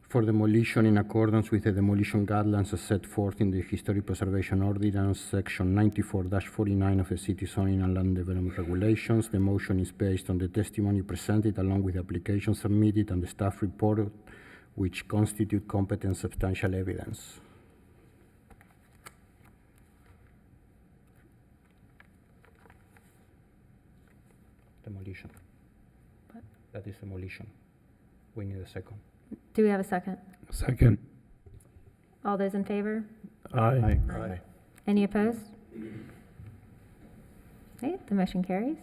for demolition in accordance with the demolition guidelines as set forth in the Historic Preservation Ordinance, Section 94-49 of the City Zoning and Land Development Regulations. The motion is based on the testimony presented along with the application submitted and the staff report, which constitute competent substantial evidence. Demolition. What? That is demolition. We need a second. Do we have a second? Second. All those in favor? Aye. Aye. Any opposed? Okay, the motion carries.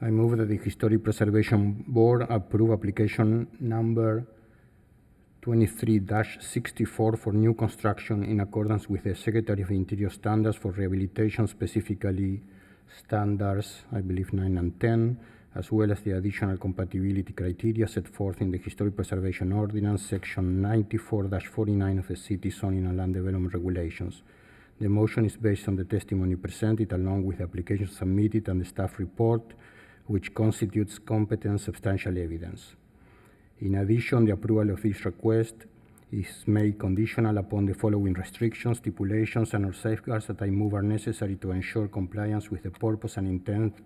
I move that the Historic Preservation Board approve application number 23-64 for new construction in accordance with the Secretary of the Interior standards for rehabilitation, specifically standards, I believe 9 and 10, as well as the additional compatibility criteria set forth in the Historic Preservation Ordinance, Section 94-49 of the City Zoning and Land Development Regulations. The motion is based on the testimony presented along with the application submitted and the staff report, which constitutes competent substantial evidence. In addition, the approval of this request is made conditional upon the following restrictions, stipulations, and/or safeguards that I move are necessary to ensure compliance with the purpose and intent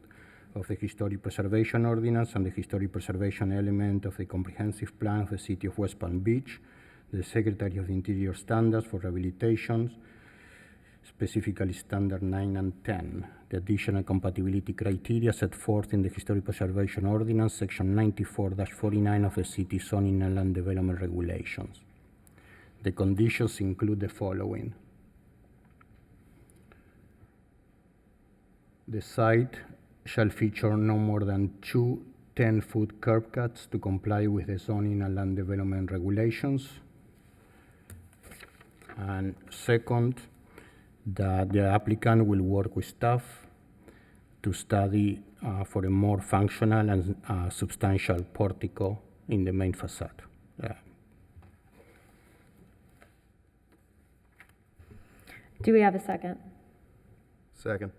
of the Historic Preservation Ordinance and the Historic Preservation element of the Comprehensive Plan of the City of West Palm Beach, the Secretary of the Interior standards for rehabilitations, specifically Standard 9 and 10, the additional compatibility criteria set forth in the Historic Preservation Ordinance, Section 94-49 of the City Zoning and Land Development Regulations. The conditions include the following. The site shall feature no more than 2 10-foot curb cuts to comply with the Zoning and Land Development Regulations. And second, that the applicant will work with staff to study for a more functional and substantial portico in the main facade. Do we have a second? Second.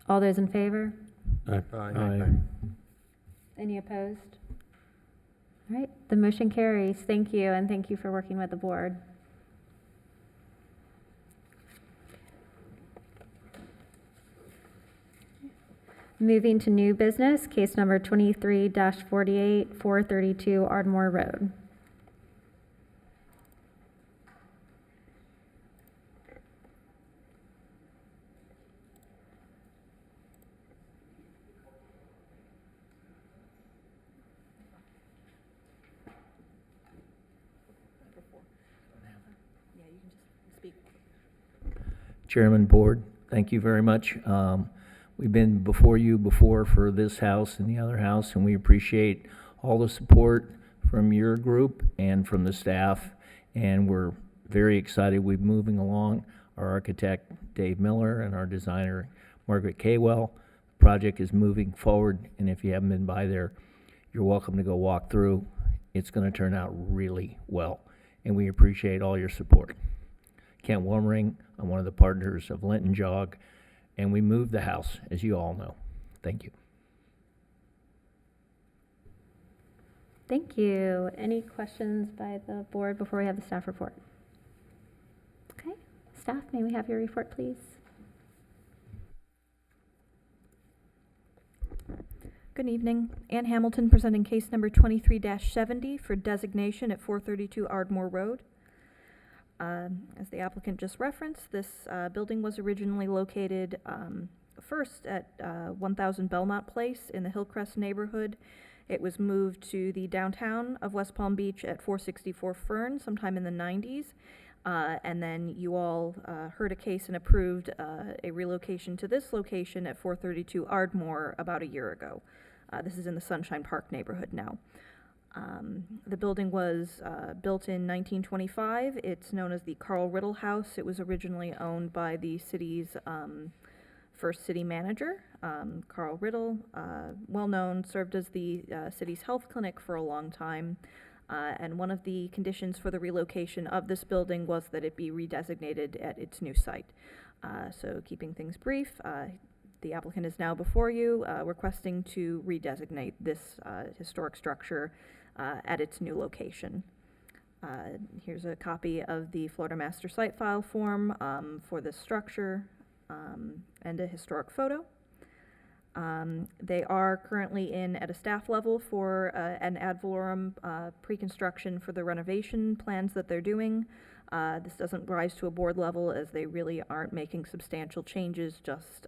All those in favor? Aye. Any opposed? All right, the motion carries. Thank you, and thank you for working with the board. Moving to new business, case number 23-48, 432 Ardmore Road. Chairman, Board, thank you very much. We've been before you before for this house and the other house, and we appreciate all the support from your group and from the staff, and we're very excited. We're moving along. Our architect, Dave Miller, and our designer, Margaret Kaywell. The project is moving forward, and if you haven't been by there, you're welcome to go walk through. It's going to turn out really well, and we appreciate all your support. Kent Wormring, I'm one of the partners of Linton Jog, and we moved the house, as you all know. Thank you. Thank you. Any questions by the board before we have the staff report? Okay, staff, may we have your report, please? Good evening. Ann Hamilton presenting case number 23-70 for designation at 432 Ardmore Road. As the applicant just referenced, this building was originally located first at 1000 Belmont Place in the Hillcrest neighborhood. It was moved to the downtown of West Palm Beach at 464 Fern sometime in the 90s. And then you all heard a case and approved a relocation to this location at 432 Ardmore about a year ago. This is in the Sunshine Park neighborhood now. The building was built in 1925. It's known as the Carl Riddle House. It was originally owned by the city's first city manager, Carl Riddle, well known, served as the city's health clinic for a long time. And one of the conditions for the relocation of this building was that it be redesignated at its new site. So keeping things brief, the applicant is now before you requesting to redesignate this historic structure at its new location. Here's a copy of the Florida Master Site File form for this structure and a historic photo. They are currently in at a staff level for an ad valorem pre-construction for the renovation plans that they're doing. This doesn't rise to a board level as they really aren't making substantial changes, just,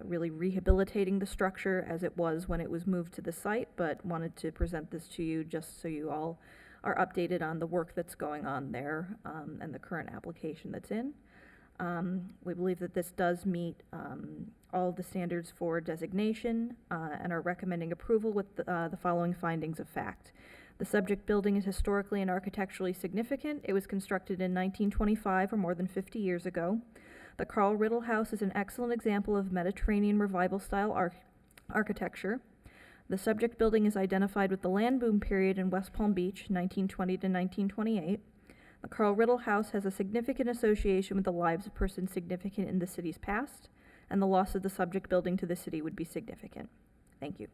really rehabilitating the structure as it was when it was moved to the site, but wanted to present this to you just so you all are updated on the work that's going on there, and the current application that's in. We believe that this does meet all of the standards for designation, and are recommending approval with the following findings of fact. The subject building is historically and architecturally significant. It was constructed in 1925, or more than 50 years ago. The Carl Riddle House is an excellent example of Mediterranean revival-style architecture. The subject building is identified with the land boom period in West Palm Beach, 1920 to 1928. The Carl Riddle House has a significant association with the lives of persons significant in the city's past, and the loss of the subject building to the city would be significant. Thank you.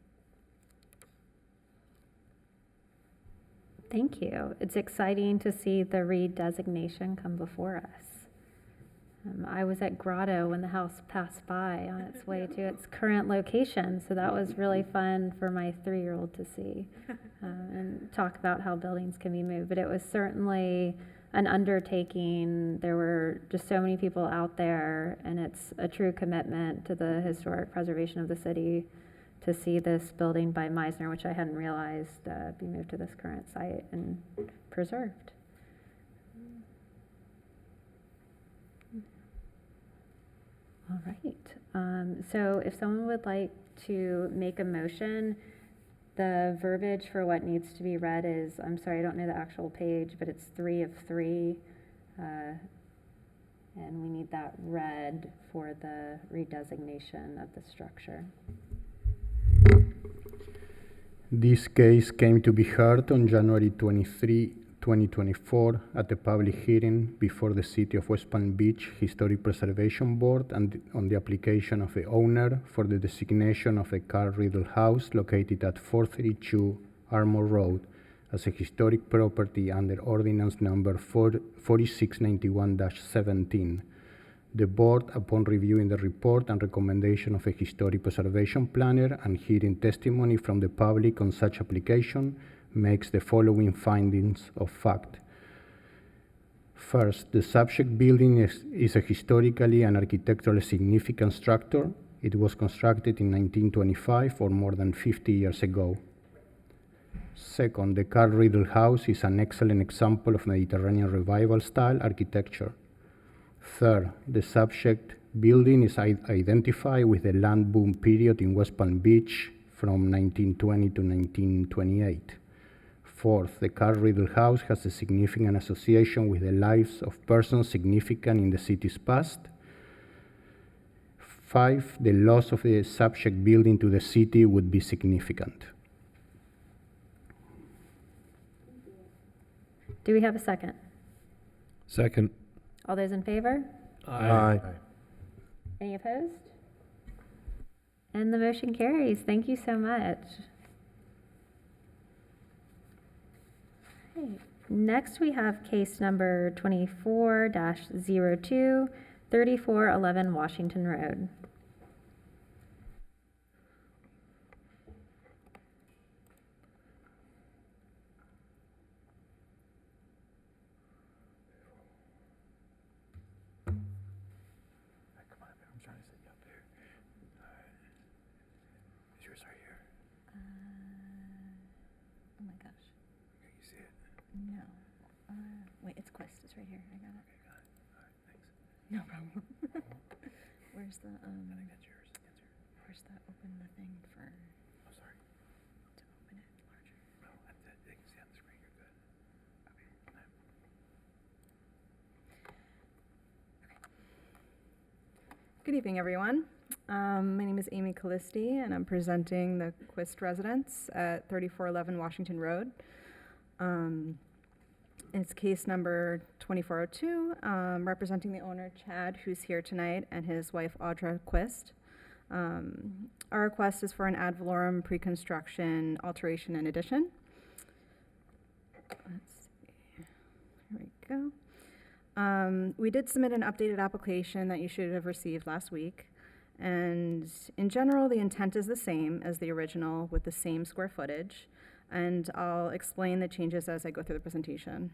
Thank you. It's exciting to see the redesignation come before us. I was at Grotto when the house passed by on its way to its current location, so that was really fun for my 3-year-old to see and talk about how buildings can be moved. But it was certainly an undertaking. There were just so many people out there, and it's a true commitment to the historic preservation of the city to see this building by Meisner, which I hadn't realized, be moved to this current site and preserved. All right. So if someone would like to make a motion, the verbiage for what needs to be read is, I'm sorry, I don't know the actual page, but it's 3 of 3. And we need that read for the redesignation of the structure. This case came to be heard on January 23, 2024 at a public hearing before the City of West Palm Beach Historic Preservation Board and on the application of the owner for the designation of a Carl Riddle House located at 432 Armour Road as a historic property under Ordinance Number 4691-17. The board, upon reviewing the report and recommendation of a historic preservation planner and hearing testimony from the public on such application, makes the following findings of fact. First, the subject building is a historically and architecturally significant structure. It was constructed in 1925, or more than 50 years ago. Second, the Carl Riddle House is an excellent example of Mediterranean revival style architecture. Third, the subject building is identified with the land boom period in West Palm Beach from 1920 to 1928. Fourth, the Carl Riddle House has a significant association with the lives of persons significant in the city's past. 5, the loss of the subject building to the city would be significant. Do we have a second? Second. All those in favor? Aye. Any opposed? And the motion carries. Thank you so much. Okay. Next, we have case number 24-02, 3411 Washington Road. Oh my gosh. No. Wait, it's Quest. It's right here. I got it. Okay, got it. All right, thanks. No problem. Where's the, I think that's yours. where's the open the thing for, I'm sorry. to open it larger? No, they can see on the screen. You're good. Okay. Good evening, everyone. My name is Amy Callisti, and I'm presenting the Quist residence at 3411 Washington Road. It's case number 2402, representing the owner, Chad, who's here tonight, and his wife, Audra Quist. Our request is for an ad valorem pre-construction alteration and addition. Let's see. Here we go. We did submit an updated application that you should have received last week. And in general, the intent is the same as the original with the same square footage. And I'll explain the changes as I go through the presentation.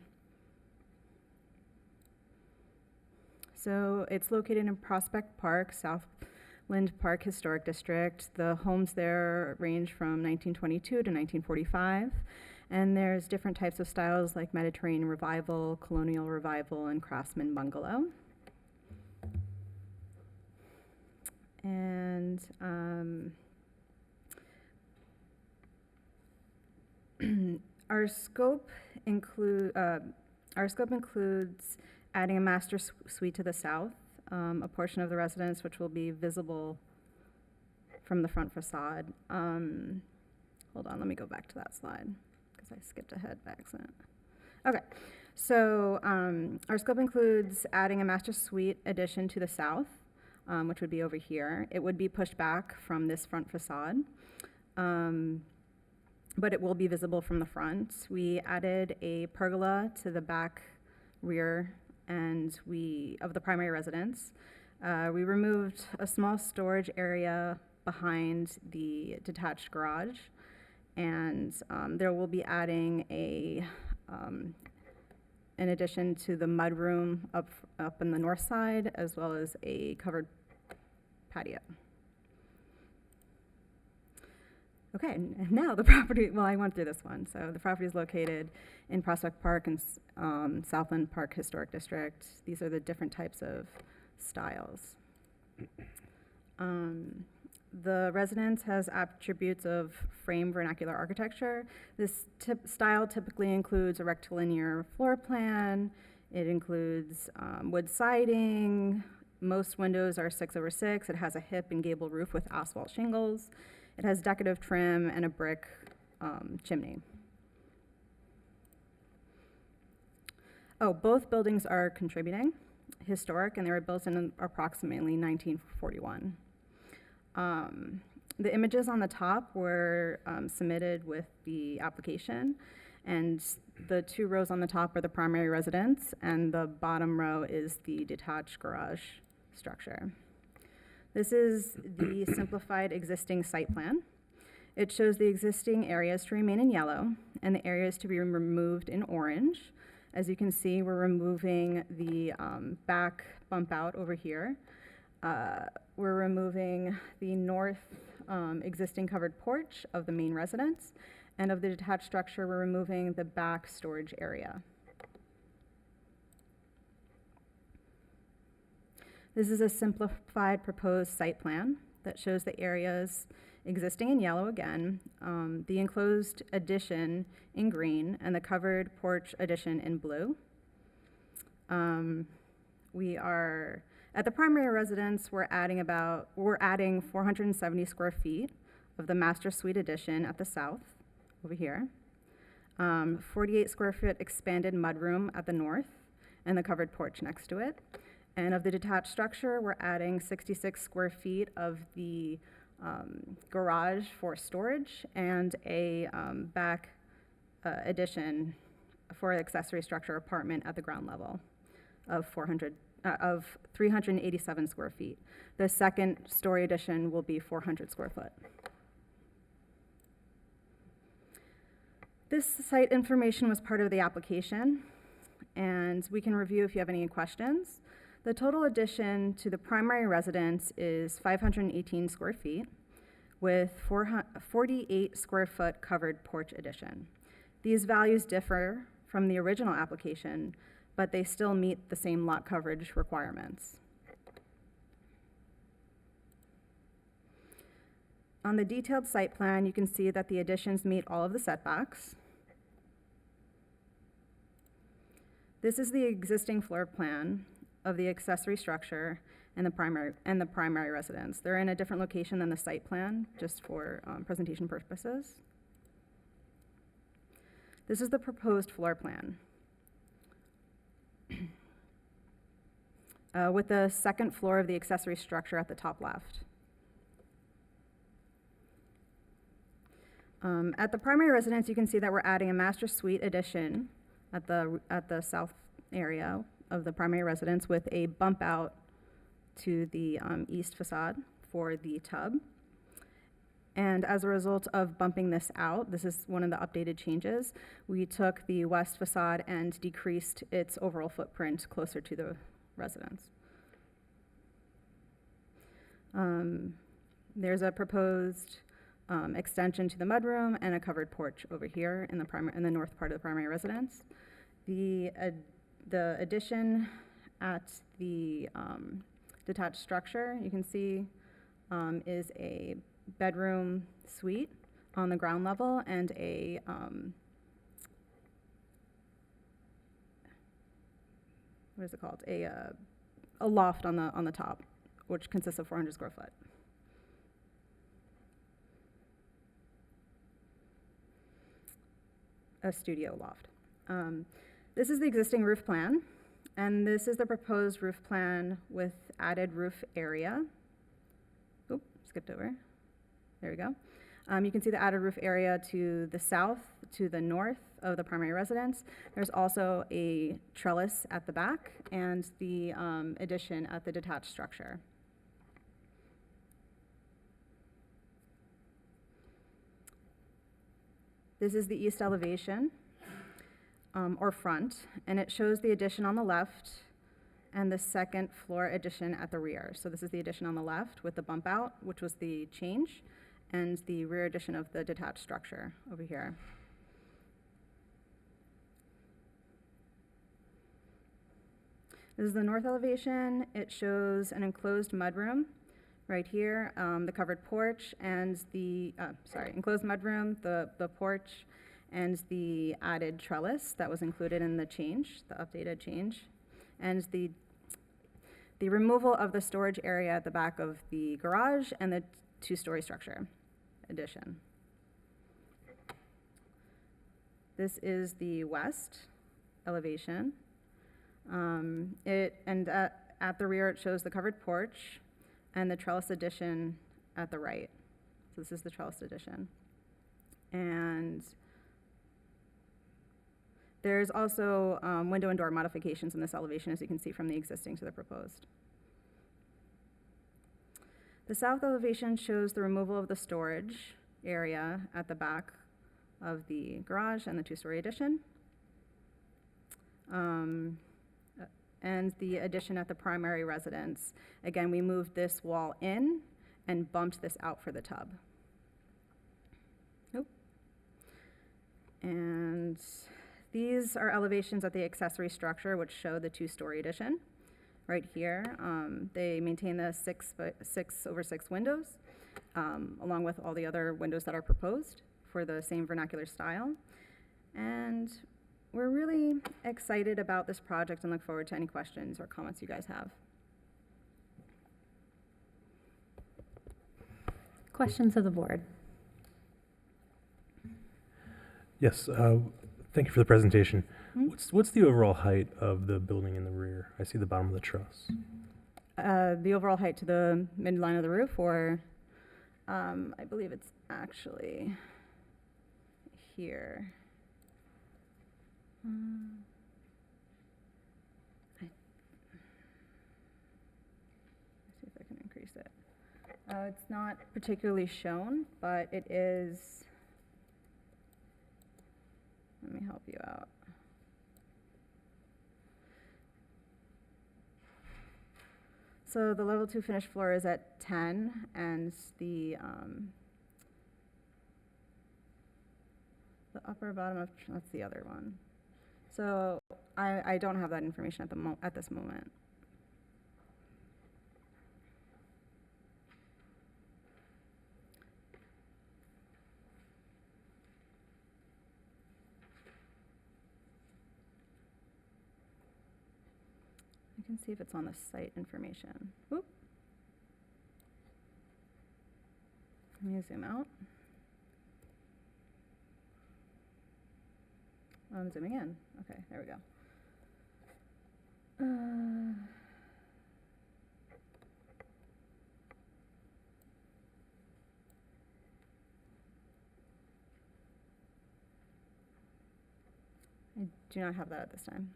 So it's located in Prospect Park, Southland Park Historic District. The homes there range from 1922 to 1945. And there's different types of styles like Mediterranean Revival, Colonial Revival, and Craftsman Bungalow. And our scope includes adding a master suite to the south, a portion of the residence which will be visible from the front facade. Hold on, let me go back to that slide because I skipped ahead by accident. Okay, so our scope includes adding a master suite addition to the south, which would be over here. It would be pushed back from this front facade, but it will be visible from the front. We added a pergola to the back rear of the primary residence. We removed a small storage area behind the detached garage, and there will be adding in addition to the mudroom up on the north side, as well as a covered patio. Okay, and now the property, well, I went through this one. So the property is located in Prospect Park and Southland Park Historic District. These are the different types of styles. The residence has attributes of frame vernacular architecture. This style typically includes a rectilinear floor plan. It includes wood siding. Most windows are 6/6. It has a hip and gable roof with asphalt shingles. It has decorative trim and a brick chimney. Oh, both buildings are contributing, historic, and they were built in approximately 1941. The images on the top were submitted with the application, and the 2 rows on the top are the primary residence, and the bottom row is the detached garage structure. This is the simplified existing site plan. It shows the existing areas to remain in yellow and the areas to be removed in orange. As you can see, we're removing the back bump out over here. We're removing the north existing covered porch of the main residence, and of the detached structure, we're removing the back storage area. This is a simplified proposed site plan that shows the areas existing in yellow again, the enclosed addition in green, and the covered porch addition in blue. We are, at the primary residence, we're adding 470 square feet of the master suite addition at the south, over here. 48 square foot expanded mudroom at the north, and the covered porch next to it. And of the detached structure, we're adding 66 square feet of the garage for storage and a back addition for accessory structure apartment at the ground level of 387 square feet. The second story addition will be 400 square foot. This site information was part of the application, and we can review if you have any questions. The total addition to the primary residence is 518 square feet with 48 square foot covered porch addition. These values differ from the original application, but they still meet the same lot coverage requirements. On the detailed site plan, you can see that the additions meet all of the setbacks. This is the existing floor plan of the accessory structure and the primary residence. They're in a different location than the site plan, just for presentation purposes. This is the proposed floor plan. With the second floor of the accessory structure at the top left. At the primary residence, you can see that we're adding a master suite addition at the south area of the primary residence with a bump out to the east facade for the tub. And as a result of bumping this out, this is one of the updated changes, we took the west facade and decreased its overall footprint closer to the residence. There's a proposed extension to the mudroom and a covered porch over here in the north part of the primary residence. The addition at the detached structure, you can see, is a bedroom suite on the ground level and a what is it called? A loft on the top, which consists of 400 square foot. A studio loft. This is the existing roof plan, and this is the proposed roof plan with added roof area. Oop, skipped over. There we go. You can see the added roof area to the south, to the north of the primary residence. There's also a trellis at the back and the addition at the detached structure. This is the east elevation, or front, and it shows the addition on the left and the second floor addition at the rear. So this is the addition on the left with the bump out, which was the change, and the rear addition of the detached structure over here. This is the north elevation. It shows an enclosed mudroom right here, the covered porch, and the, enclosed mudroom, the porch, and the added trellis that was included in the change, the updated change, and the removal of the storage area at the back of the garage and the two-story structure addition. This is the west elevation. At the rear, it shows the covered porch and the trellis addition at the right. So this is the trellis addition. And there's also window and door modifications in this elevation, as you can see from the existing to the proposed. The south elevation shows the removal of the storage area at the back of the garage and the two-story addition. And the addition at the primary residence. Again, we moved this wall in and bumped this out for the tub. Nope. And these are elevations at the accessory structure, which show the two-story addition. Right here, they maintain the 6x6 windows, along with all the other windows that are proposed for the same vernacular style. And we're really excited about this project and look forward to any questions or comments you guys have. Questions of the board? Yes, thank you for the presentation. What's the overall height of the building in the rear? I see the bottom of the truss. The overall height to the midline of the roof, or I believe it's actually here. Let's see if I can increase it. It's not particularly shown, but it is. Let me help you out. So the level 2 finished floor is at 10, and the upper bottom of, that's the other one. So I don't have that information at this moment. I can see if it's on the site information. Whoop. Let me zoom out. I'm zooming in. Okay, there we go. I do not have that at this time.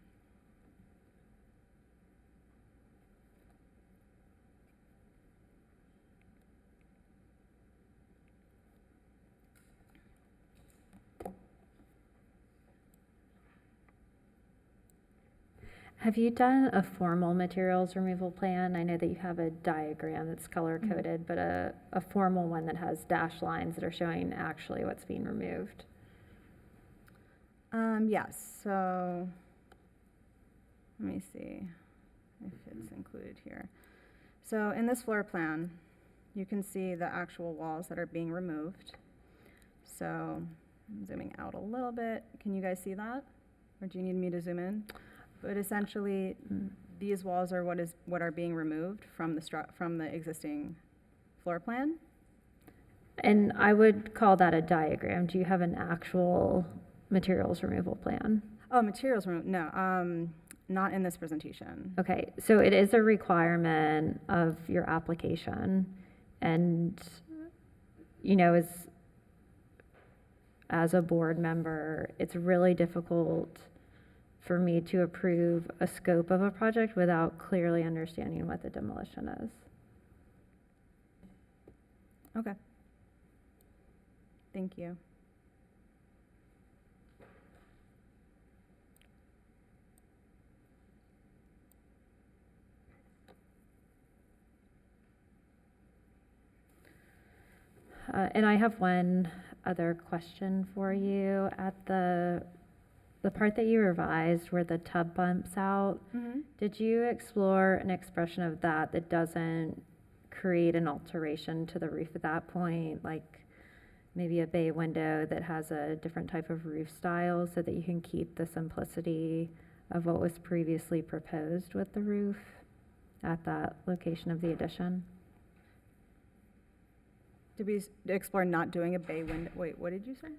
Have you done a formal materials removal plan? I know that you have a diagram that's color-coded, but a formal one that has dashed lines that are showing actually what's being removed. Yes, so let me see if it's included here. So in this floor plan, you can see the actual walls that are being removed. So I'm zooming out a little bit. Can you guys see that? Or do you need me to zoom in? But essentially, these walls are what are being removed from the existing floor plan. And I would call that a diagram. Do you have an actual materials removal plan? Oh, materials removal, no, not in this presentation. Okay, so it is a requirement of your application, and, you know, as a board member, it's really difficult for me to approve a scope of a project without clearly understanding what the demolition is. Okay. Thank you. And I have one other question for you. At the part that you revised where the tub bumps out, did you explore an expression of that doesn't create an alteration to the roof at that point, like maybe a bay window that has a different type of roof style so that you can keep the simplicity of what was previously proposed with the roof at that location of the addition? Did we explore not doing a bay window? Wait, what did you say?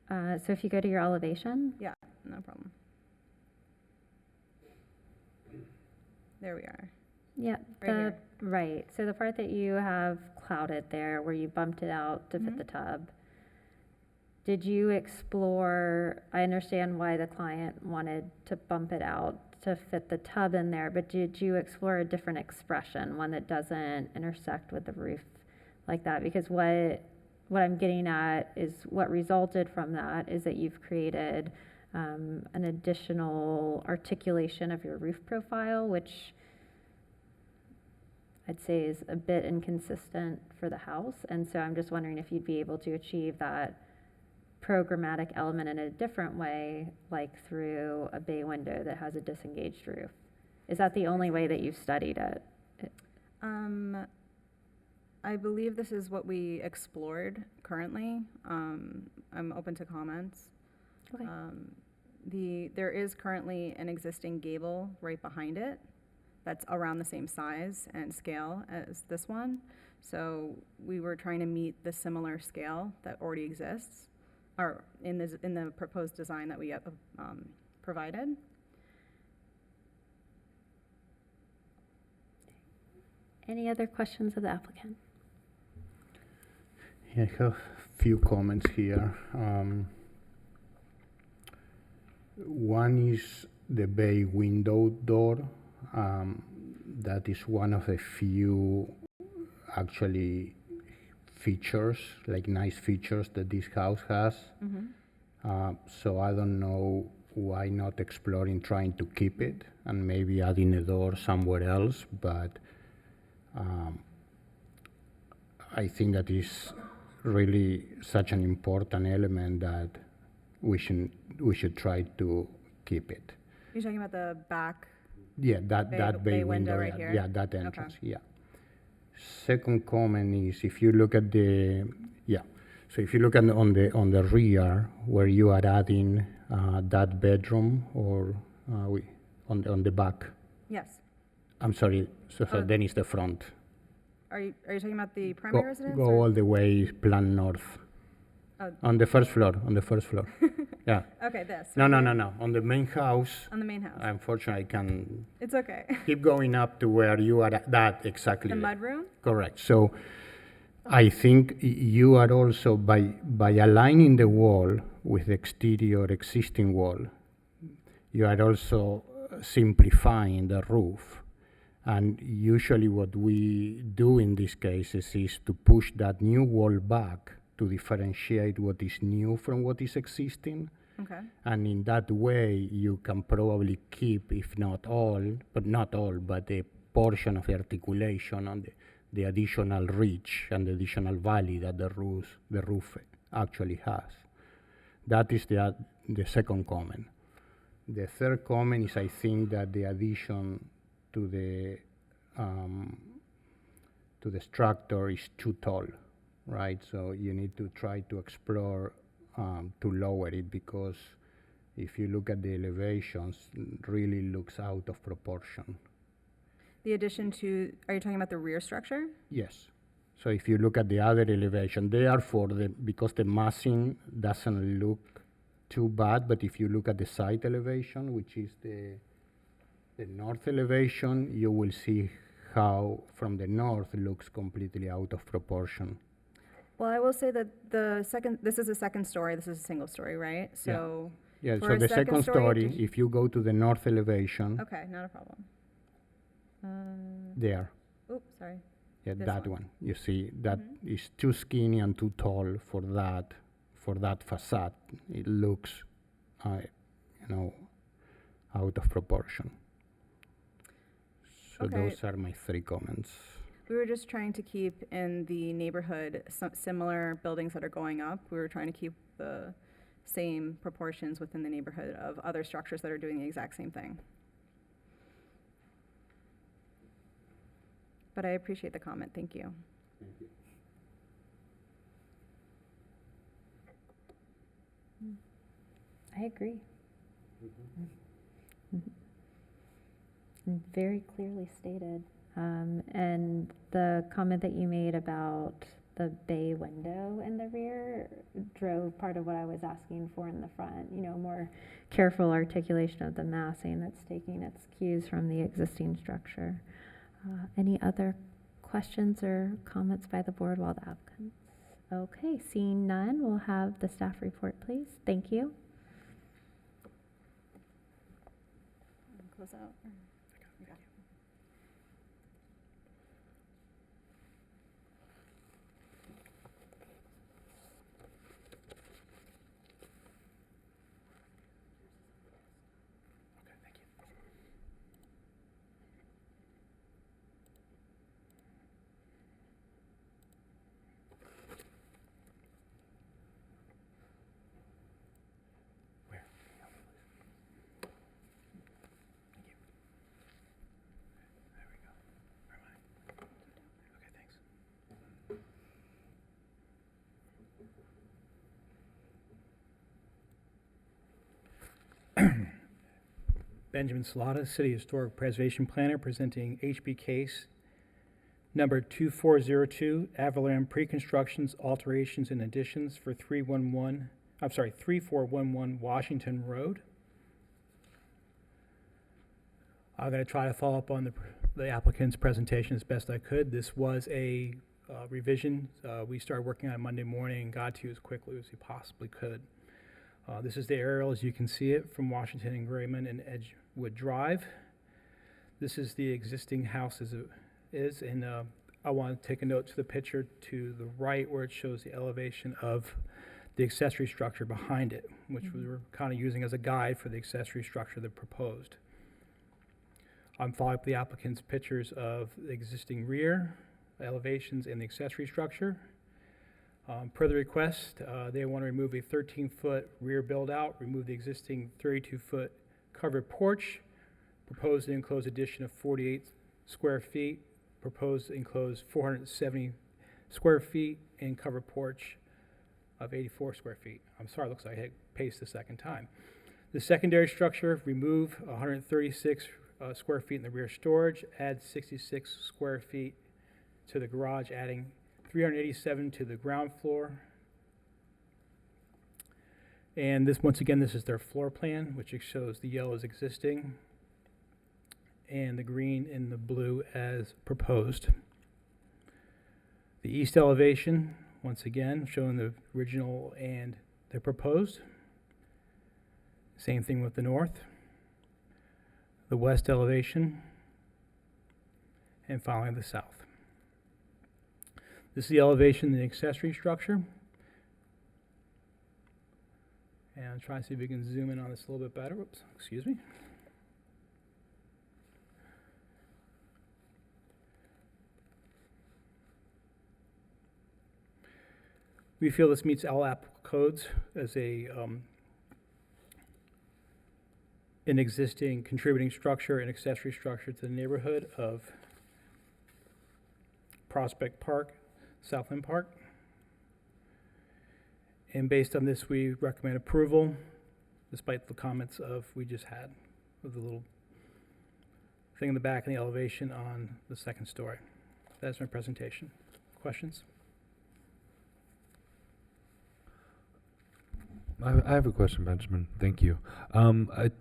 So if you go to your elevation, Yeah, no problem. There we are. yeah, Right here. right. So the part that you have clouded there, where you bumped it out to fit the tub, did you explore? I understand why the client wanted to bump it out to fit the tub in there, but did you explore a different expression, one that doesn't intersect with the roof like that? Because what I'm getting at is what resulted from that is that you've created an additional articulation of your roof profile, which I'd say is a bit inconsistent for the house. And so I'm just wondering if you'd be able to achieve that programmatic element in a different way, like through a bay window that has a disengaged roof. Is that the only way that you've studied it? I believe this is what we explored currently. I'm open to comments. Okay. There is currently an existing gable right behind it that's around the same size and scale as this one. So we were trying to meet the similar scale that already exists, or in the proposed design that we provided. Any other questions of the applicant? I have a few comments here. One is the bay window door. That is one of the few actually features, like nice features that this house has. So I don't know why not exploring trying to keep it and maybe adding a door somewhere else, but I think that is really such an important element that we should try to keep it. You're talking about the back? Yeah, that bay window right here? Yeah, that entrance, yeah. Second comment is if you look at so if you look at on the rear where you are adding that bedroom or on the back. Yes. I'm sorry, so then it's the front. Are you talking about the primary residence? Go all the way plan north. Oh. On the first floor, Yeah. Okay, this. No, right no, here? no. On the main house. On the main house. Unfortunately, I can It's okay. keep going up to where you are at that exactly. The mudroom? Correct. So I think you are also, by aligning the wall with the exterior existing wall, you are also simplifying the roof. And usually what we do in these cases is to push that new wall back to differentiate what is new from what is existing. Okay. And in that way, you can probably keep, if not all, but a portion of the articulation and the additional reach and the additional valley that the roof actually has. That is the second comment. The third comment is I think that the addition to the structure is too tall, right? So you need to try to explore to lower it, because if you look at the elevations, it really looks out of proportion. The addition to, are you talking about the rear structure? Yes. So if you look at the other elevation, therefore, because the massing doesn't look too bad, but if you look at the side elevation, which is the north elevation, you will see how from the north looks completely out of proportion. Well, I will say that this is a second story, this is a single story, right? So. Yeah, for so a the second story, did if you go to the north elevation, Okay, not a problem. there, Oops, sorry. yeah, This that one. one, you see, that is too skinny and too tall for that facade. It looks, out of proportion. So Okay. those are my 3 comments. We were just trying to keep in the neighborhood some similar buildings that are going up. We were trying to keep the same proportions within the neighborhood of other structures that are doing the exact same thing. But I appreciate the comment, thank you. I agree. Very clearly stated. And the comment that you made about the bay window in the rear drove part of what I was asking for in the front, more careful articulation of the massing that's taking its cues from the existing structure. Any other questions or comments by the board while the applicants? Okay, seeing none, we'll have the staff report, please. Thank you. Close out. Benjamin Salata, City Historic Preservation Planner, presenting HB case number 2402, Avalam Pre-Constructions, Alterations and Additions for 3411 Washington Road. I'm going to try to follow up on the applicant's presentation as best I could. This was a revision. We started working on it Monday morning and got to you as quickly as we possibly could. This is the aerial as you can see it from Washington and Grayman and Edgewood Drive. This is the existing house as it is, and I want to take a note to the picture to the right where it shows the elevation of the accessory structure behind it, which we were kind of using as a guide for the accessory structure that proposed. I'm following up the applicant's pictures of the existing rear elevations and the accessory structure. Per the request, they want to remove a 13-foot rear build-out, remove the existing 32-foot covered porch, proposed enclosed addition of 48 square feet, proposed enclosed 470 square feet, and covered porch of 84 square feet. I'm sorry, it looks like I hit paste the second time. The secondary structure, remove 136 square feet in the rear storage, add 66 square feet to the garage, adding 387 to the ground floor. And this, once again, this is their floor plan, which shows the yellow as existing and the green and the blue as proposed. The east elevation, once again, showing the original and the proposed. Same thing with the north. The west elevation, and finally the south. This is the elevation of the accessory structure. And try to see if we can zoom in on this a little bit better. Whoops, excuse me. We feel this meets all applicable codes as an existing contributing structure and accessory structure to the neighborhood of Prospect Park, Southland Park. And based on this, we recommend approval, despite the comments we just had, with the little thing in the back and the elevation on the second story. That's my presentation. Questions? I have a question, Benjamin. Thank you. A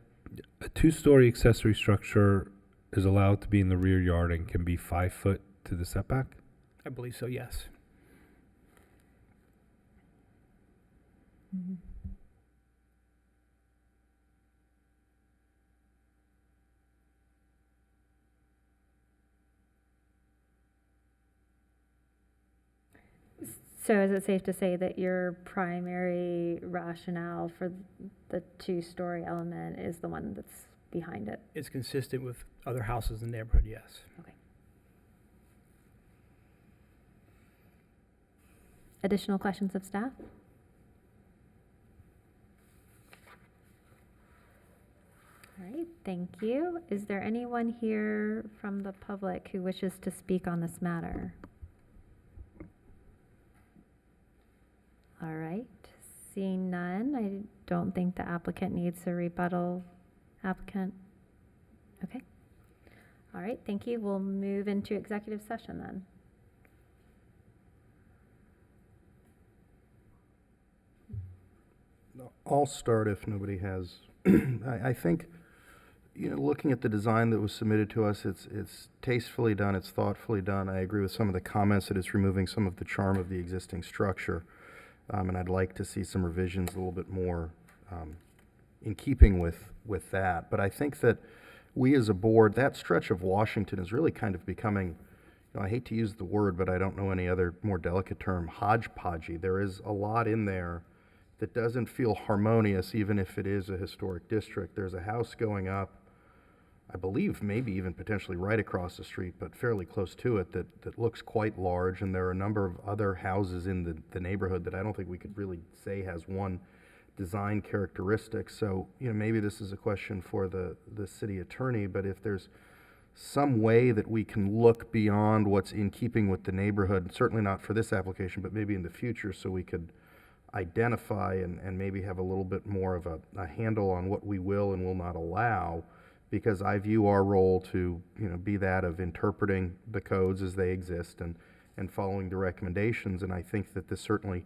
two-story accessory structure is allowed to be in the rear yard and can be 5 foot to the setback? I believe so, yes. Mhm. So is it safe to say that your primary rationale for the two-story element is the one that's behind it? It's consistent with other houses in the neighborhood, yes. Okay. Additional questions of staff? All right, thank you. Is there anyone here from the public who wishes to speak on this matter? All right, seeing none, I don't think the applicant needs a rebuttal. Applicant? Okay. All right, thank you. We'll move into executive session then. I'll start if nobody has. I think, looking at the design that was submitted to us, it's tastefully done, it's thoughtfully done. I agree with some of the comments that it's removing some of the charm of the existing structure. And I'd like to see some revisions a little bit more in keeping with that. But I think that we as a board, that stretch of Washington is really kind of becoming, I hate to use the word, but I don't know any other more delicate term, hodgepodgey. There is a lot in there that doesn't feel harmonious, even if it is a historic district. There's a house going up, I believe maybe even potentially right across the street, but fairly close to it, that looks quite large, and there are a number of other houses in the neighborhood that I don't think we could really say has one design characteristic. So, maybe this is a question for the city attorney, but if there's some way that we can look beyond what's in keeping with the neighborhood, certainly not for this application, but maybe in the future, so we could identify and maybe have a little bit more of a handle on what we will and will not allow, because I view our role to be that of interpreting the codes as they exist and following the recommendations. And I think that this certainly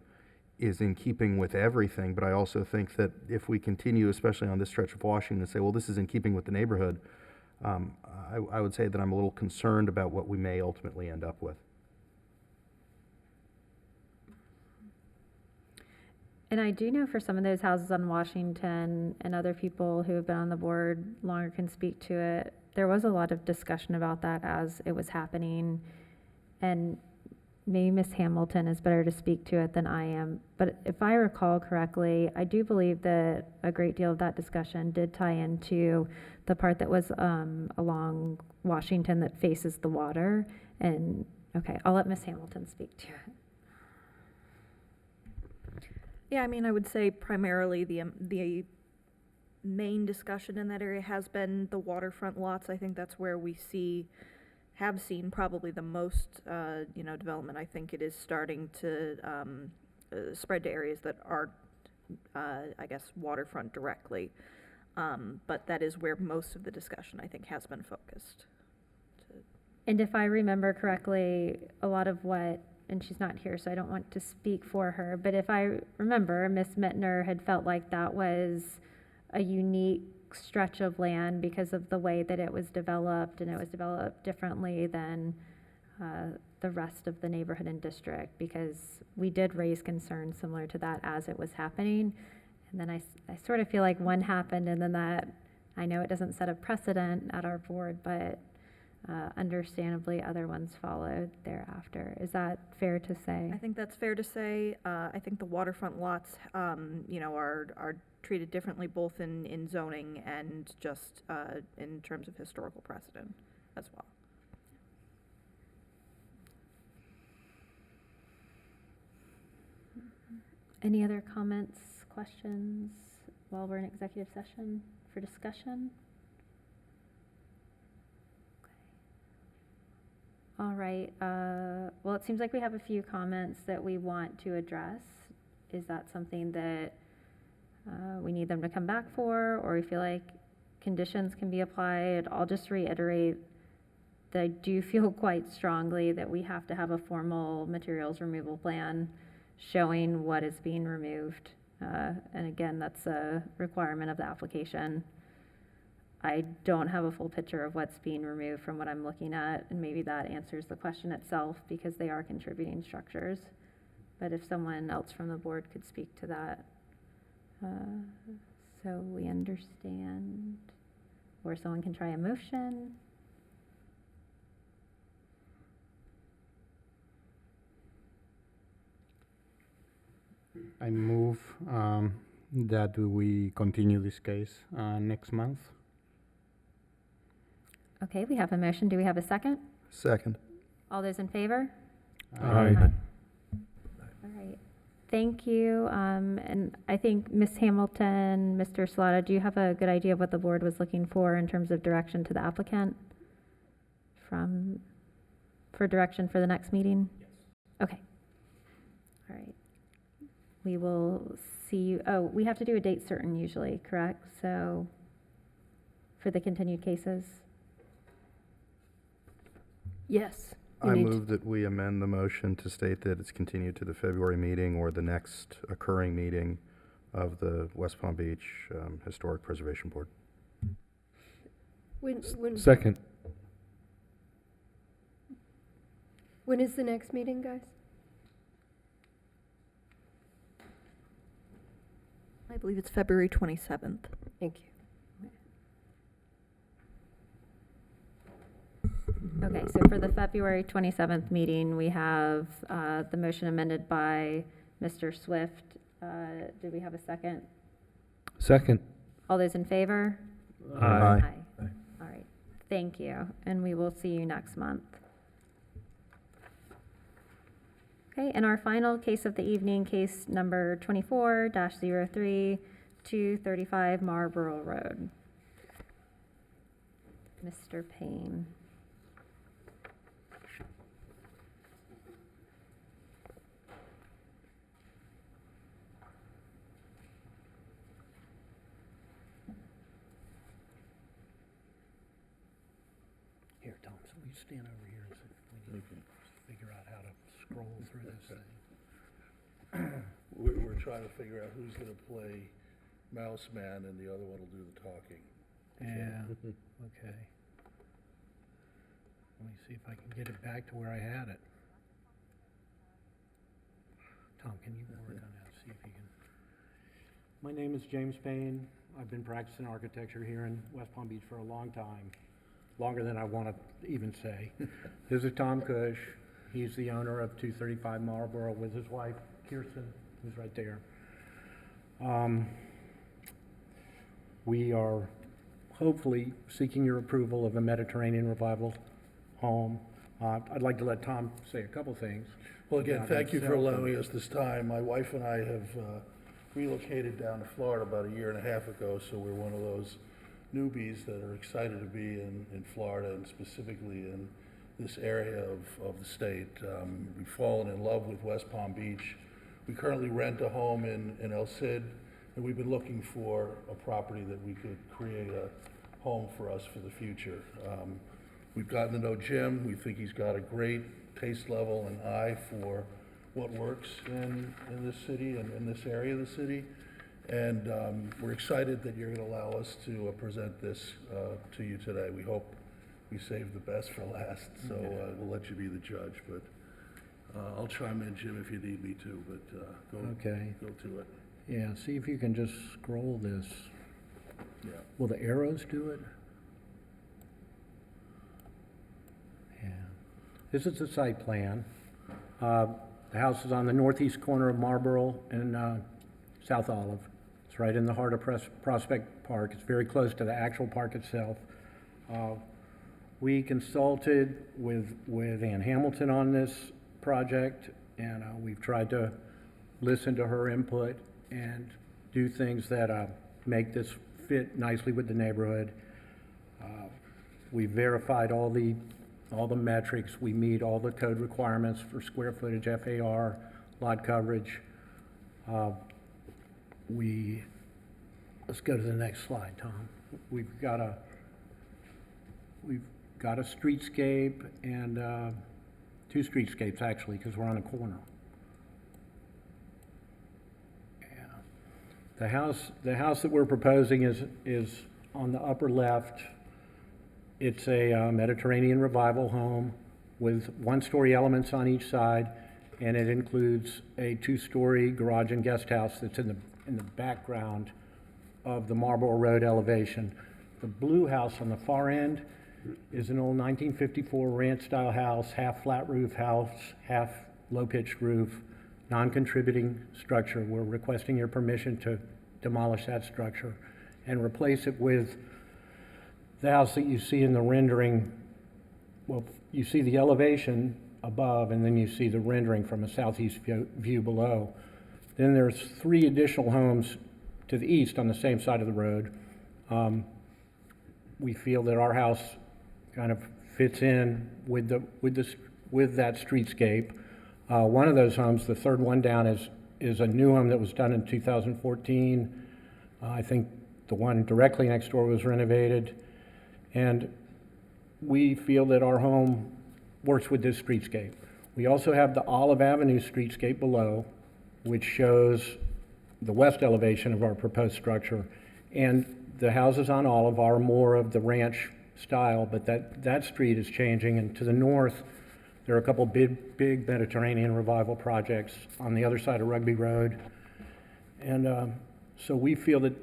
is in keeping with everything, but I also think that if we continue, especially on this stretch of Washington, to say, well, this is in keeping with the neighborhood, I would say that I'm a little concerned about what we may ultimately end up with. And I do know for some of those houses on Washington, and other people who have been on the board longer can speak to it, there was a lot of discussion about that as it was happening. And maybe Ms. Hamilton is better to speak to it than I am. But if I recall correctly, I do believe that a great deal of that discussion did tie into the part that was along Washington that faces the water. And okay, I'll let Ms. Hamilton speak to it. Yeah, I mean, I would say primarily the main discussion in that area has been the waterfront lots. I think that's where we have seen probably the most, development. I think it is starting to spread to areas that are, waterfront directly. But that is where most of the discussion, I think, has been focused. And if I remember correctly, a lot of what, and she's not here, so I don't want to speak for her, but if I remember, Ms. Mittner had felt like that was a unique stretch of land because of the way that it was developed, and it was developed differently than the rest of the neighborhood and district, because we did raise concerns similar to that as it was happening. And then I sort of feel like one happened, and then that, I know it doesn't set a precedent at our board, but Understandably, other ones followed thereafter. Is that fair to say? I think that's fair to say. I think the waterfront lots, are treated differently both in zoning and just in terms of historical precedent as well. Any other comments, questions while we're in executive session for discussion? All right, well, it seems like we have a few comments that we want to address. Is that something that we need them to come back for, or we feel like conditions can be applied? I'll just reiterate that I do feel quite strongly that we have to have a formal materials removal plan showing what is being removed. And again, that's a requirement of the application. I don't have a full picture of what's being removed from what I'm looking at, and maybe that answers the question itself because they are contributing structures. But if someone else from the board could speak to that, so we understand, or someone can try a motion. I move that we continue this case next month. Okay, we have a motion. Do we have a second? Second. All those in favor? Aye. All right. Thank you. And I think Ms. Hamilton, Mr. Salata, do you have a good idea of what the board was looking for in terms of direction to the applicant for direction for the next meeting? Yes. Okay. All right. We will see you. Oh, we have to do a date certain usually, correct? So for the continued cases? Yes. I move that we amend the motion to state that it's continued to the February meeting or the next occurring meeting of the West Palm Beach Historic Preservation Board. Second. When is the next meeting, guys? I believe it's February 27th. Thank you. Okay, so for the February 27th meeting, we have the motion amended by Mr. Swift. Do we have a second? Second. All those in favor? Aye. All right, thank you, and we will see you next month. Okay, and our final case of the evening, case number 24-03, 235 Marlborough Road. Mr. Payne. Here, Tom, so will you stand over here and see if we can figure out how to scroll through this thing? We're trying to figure out who's gonna play mouse man and the other one will do the talking. Yeah, okay. Let me see if I can get it back to where I had it. Tom, can you work on that, see if you can? My name is James Payne. I've been practicing architecture here in West Palm Beach for a long time, longer than I want to even say. This is Tom Cush. He's the owner of 235 Marlborough with his wife, Kirsten, who's right there. We are hopefully seeking your approval of a Mediterranean Revival home. I'd like to let Tom say a couple things. Well, again, about thank you for himself. allowing us this time. My wife and I have relocated down to Florida about a year and a half ago, so we're one of those newbies that are excited to be in Florida and specifically in this area of the state. We've fallen in love with West Palm Beach. We currently rent a home in El Cid, and we've been looking for a property that we could create a home for us for the future. We've gotten to know Jim. We think he's got a great taste level and eye for what works in this city and in this area of the city. And we're excited that you're going to allow us to present this to you today. We hope we saved the best for last, so we'll let you be the judge. But I'll chime in, Jim, if you need me to, but go to it. Yeah, see if you can just scroll this. Yeah. Will the arrows do it? This is the site plan. The house is on the northeast corner of Marlboro and South Olive. It's right in the heart of Prospect Park. It's very close to the actual park itself. We consulted with Ann Hamilton on this project, and we've tried to listen to her input and do things that make this fit nicely with the neighborhood. We verified all the metrics. We meet all the code requirements for square footage, FAR, lot coverage. Let's go to the next slide, Tom. We've got a streetscape and two streetscapes actually, because we're on a corner. The house that we're proposing is on the upper left. It's a Mediterranean revival home with one-story elements on each side, and it includes a two-story garage and guest house that's in the background of the Marlboro Road elevation. The blue house on the far end is an old 1954 ranch-style house, half flat roof house, half low-pitched roof, non-contributing structure. We're requesting your permission to demolish that structure and replace it with the house that you see in the rendering. Well, you see the elevation above, and then you see the rendering from a southeast view below. Then there's 3 additional homes to the east on the same side of the road. We feel that our house kind of fits in with that streetscape. One of those homes, the third one down, is a new home that was done in 2014. I think the one directly next door was renovated. And we feel that our home works with this streetscape. We also have the Olive Avenue streetscape below, which shows the west elevation of our proposed structure. And the houses on Olive are more of the ranch style, but that street is changing. And to the north, there are a couple big Mediterranean revival projects on the other side of Rugby Road. And so we feel that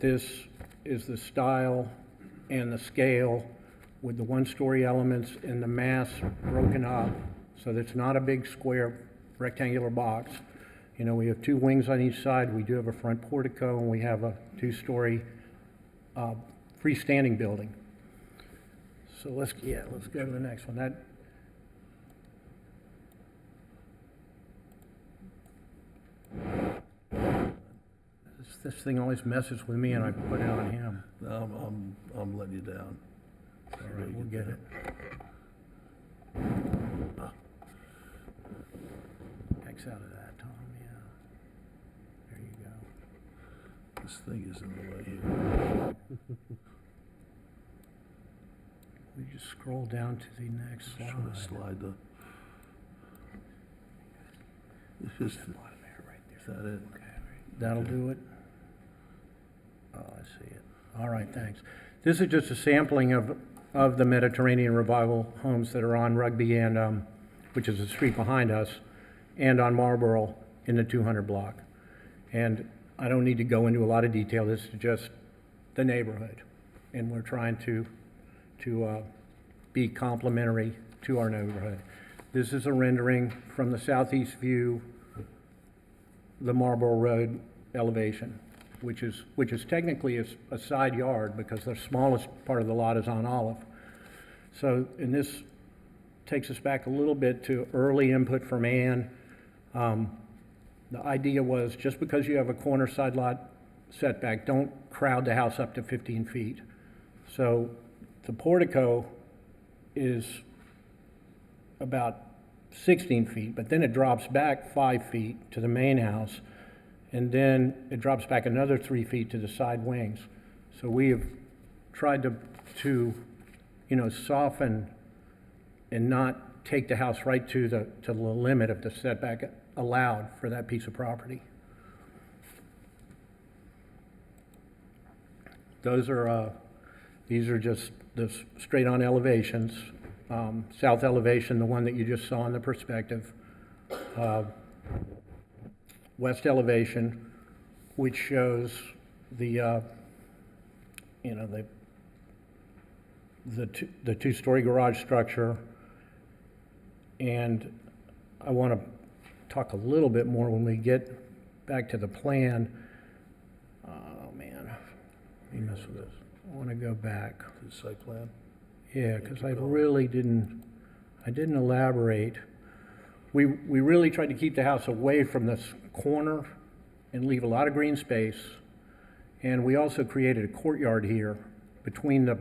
this is the style and the scale with the one-story elements and the mass broken up, so that it's not a big square rectangular box. You know, we have 2 wings on each side. We do have a front portico, and we have a 2-story freestanding building. So let's go to the next one. This thing always messes with me, and I put it on him. I'm letting you down. All right, we'll get it. X out of that, Tom, yeah. There you go. This thing is in the way here. We just scroll down to the next Just trying to slide the. It's just. Is that it? That'll do it? Oh, I see it. All right, thanks. This is just a sampling of the Mediterranean revival homes that are on Rugby and, which is the street behind us, and on Marlboro in the 200 block. And I don't need to go into a lot of detail. This is just the neighborhood. And we're trying to be complementary to our neighborhood. This is a rendering from the southeast view, the Marlboro Road elevation, which is technically a side yard because the smallest part of the lot is on Olive. So, and this takes us back a little bit to early input from Ann. The idea was just because you have a corner side lot setback, don't crowd the house up to 15 feet. So the portico is about 16 feet, but then it drops back 5 feet to the main house, and then it drops back another 3 feet to the side wings. So we have tried to soften and not take the house right to the limit of the setback allowed for that piece of property. These are just the straight on elevations. South elevation, the one that you just saw in the perspective. West elevation, which shows the two-story garage structure And I want to talk a little bit more when we get back to the plan. Oh, man, let me mess with this. I want to go back. The site plan? Yeah, because I really didn't elaborate. We really tried to keep the house away from this corner and leave a lot of green space. And we also created a courtyard here between the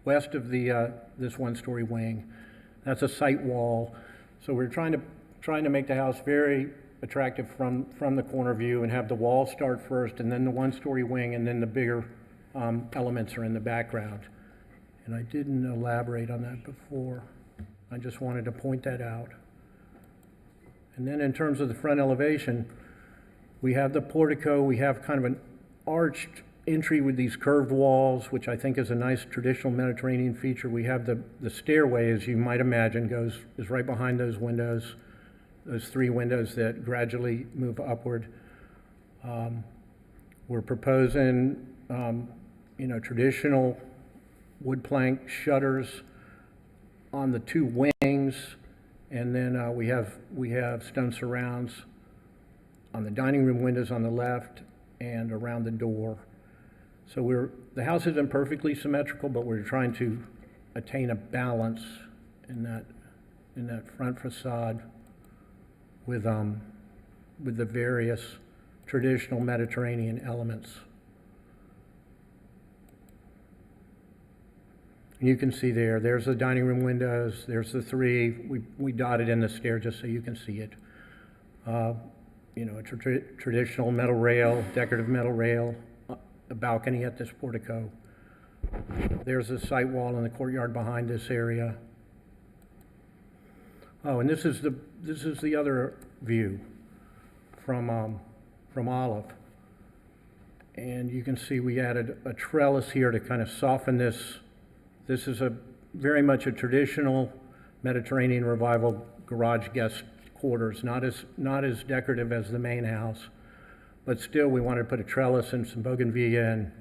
west of the this one-story wing. That's a site wall. So we're trying to make the house very attractive from the corner view and have the wall start first and then the one-story wing and then the bigger elements are in the background. And I didn't elaborate on that before. I just wanted to point that out. And then in terms of the front elevation, we have the portico, we have kind of an arched entry with these curved walls, which I think is a nice traditional Mediterranean feature. We have the stairway, as you might imagine, is right behind those windows, those three windows that gradually move upward. We're proposing, traditional wood plank shutters on the two wings, and then we have stone surrounds on the dining room windows on the left and around the door. So the house isn't perfectly symmetrical, but we're trying to attain a balance in that front facade with the various traditional Mediterranean elements. And you can see there's the dining room windows, there's the three, we dotted in the stair just so you can see it. A traditional metal rail, decorative metal rail, a balcony at this portico. There's a site wall in the courtyard behind this area. Oh, and this is the other view from Olive. And you can see we added a trellis here to kind of soften this. This is very much a traditional Mediterranean revival garage guest quarters, not as decorative as the main house, but still we wanted to put a trellis and some bougainvillea and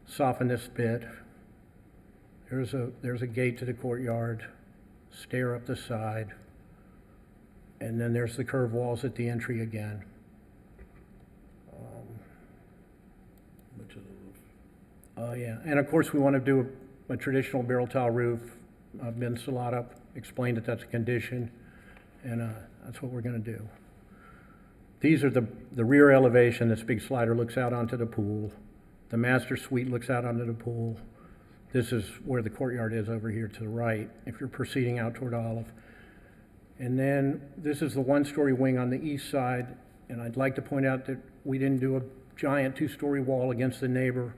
soften this bit. There's a gate to the courtyard, stair up the side, and then there's the curved walls at the entry again. Much of the roof. Oh yeah, and of course we want to do a traditional barrel tile roof. Ben Salata explained that that's a condition, and that's what we're going to do. These are the rear elevation. This big slider looks out onto the pool. The master suite looks out onto the pool. This is where the courtyard is over here to the right, if you're proceeding out toward Olive. And then this is the one-story wing on the east side, and I'd like to point out that we didn't do a giant two-story wall against the neighbor.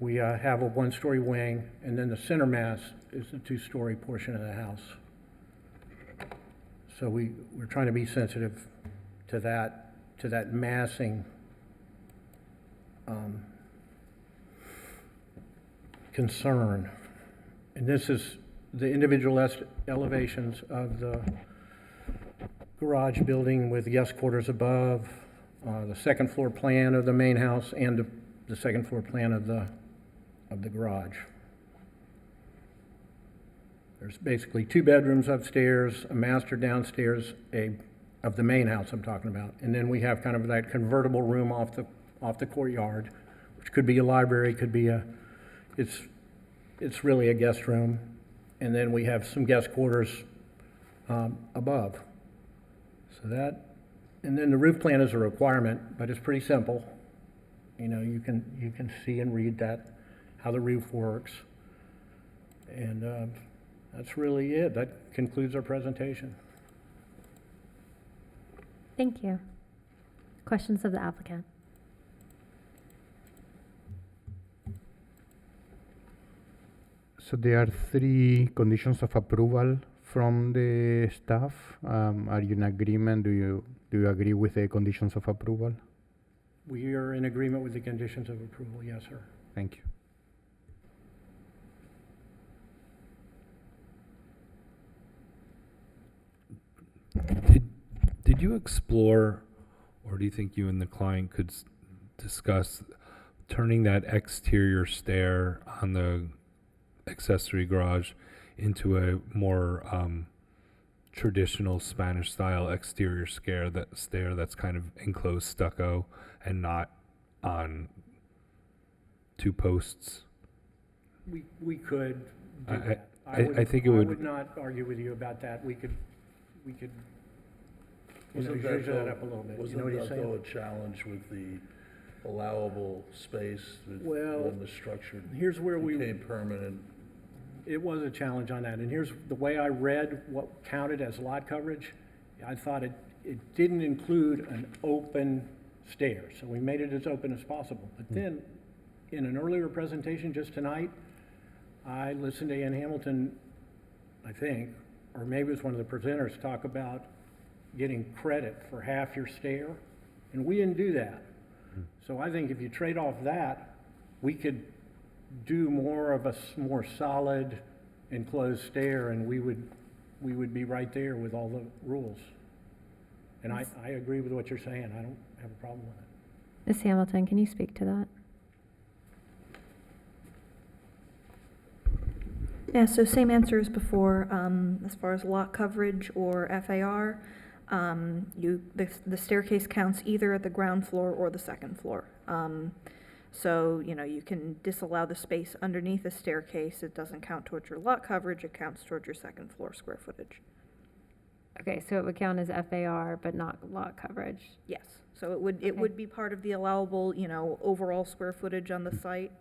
We have a one-story wing, and then the center mass is the two-story portion of the house. So we're trying to be sensitive to that massing concern. And this is the individual elevations of the garage building with guest quarters above, the second floor plan of the main house, and the second floor plan of the garage. There's basically 2 bedrooms upstairs, a master downstairs, of the main house I'm talking about, and then we have kind of that convertible room off the courtyard, which could be a library, could be it's really a guest room, and then we have some guest quarters above. So that, and then the roof plan is a requirement, but it's pretty simple. You can see and read that, how the roof works. And that's really it. That concludes our presentation. Thank you. Questions of the applicant? So there are 3 conditions of approval from the staff. Are you in agreement? Do you agree with the conditions of approval? We are in agreement with the conditions of approval, yes, sir. Thank you. Did you explore, or do you think you and the client could discuss turning that exterior stair on the accessory garage into a more traditional Spanish style exterior stair that's kind of enclosed stucco and not on two posts. We could do I- that. I think it I would- would not argue with you about that. We could, you know, Wasn't zhuzh that that though- up a little bit. You Wasn't know what he's that though saying? a challenge with the allowable space Well, when the structure here's where we, became permanent? it was a challenge on that. And here's the way I read what counted as lot coverage. I thought it didn't include an open stair. So we made it as open as possible. But then, in an earlier presentation just tonight, I listened to Ann Hamilton, I think, or maybe it was one of the presenters, talk about getting credit for half your stair, and we didn't do that. So I think if you trade off that, we could do more of a more solid enclosed stair, and we would be right there with all the rules. And I agree with what you're saying. I don't have a problem with it. Ms. Hamilton, can you speak to that? Yeah, so same answer as before, as far as lot coverage or FAR. The staircase counts either at the ground floor or the second floor. So, you know, you can disallow the space underneath the staircase. It doesn't count towards your lot coverage, it counts towards your second floor square footage. Okay, so it would count as FAR, but not lot coverage. Yes, so it would be part of the allowable, you know, overall square footage on the site.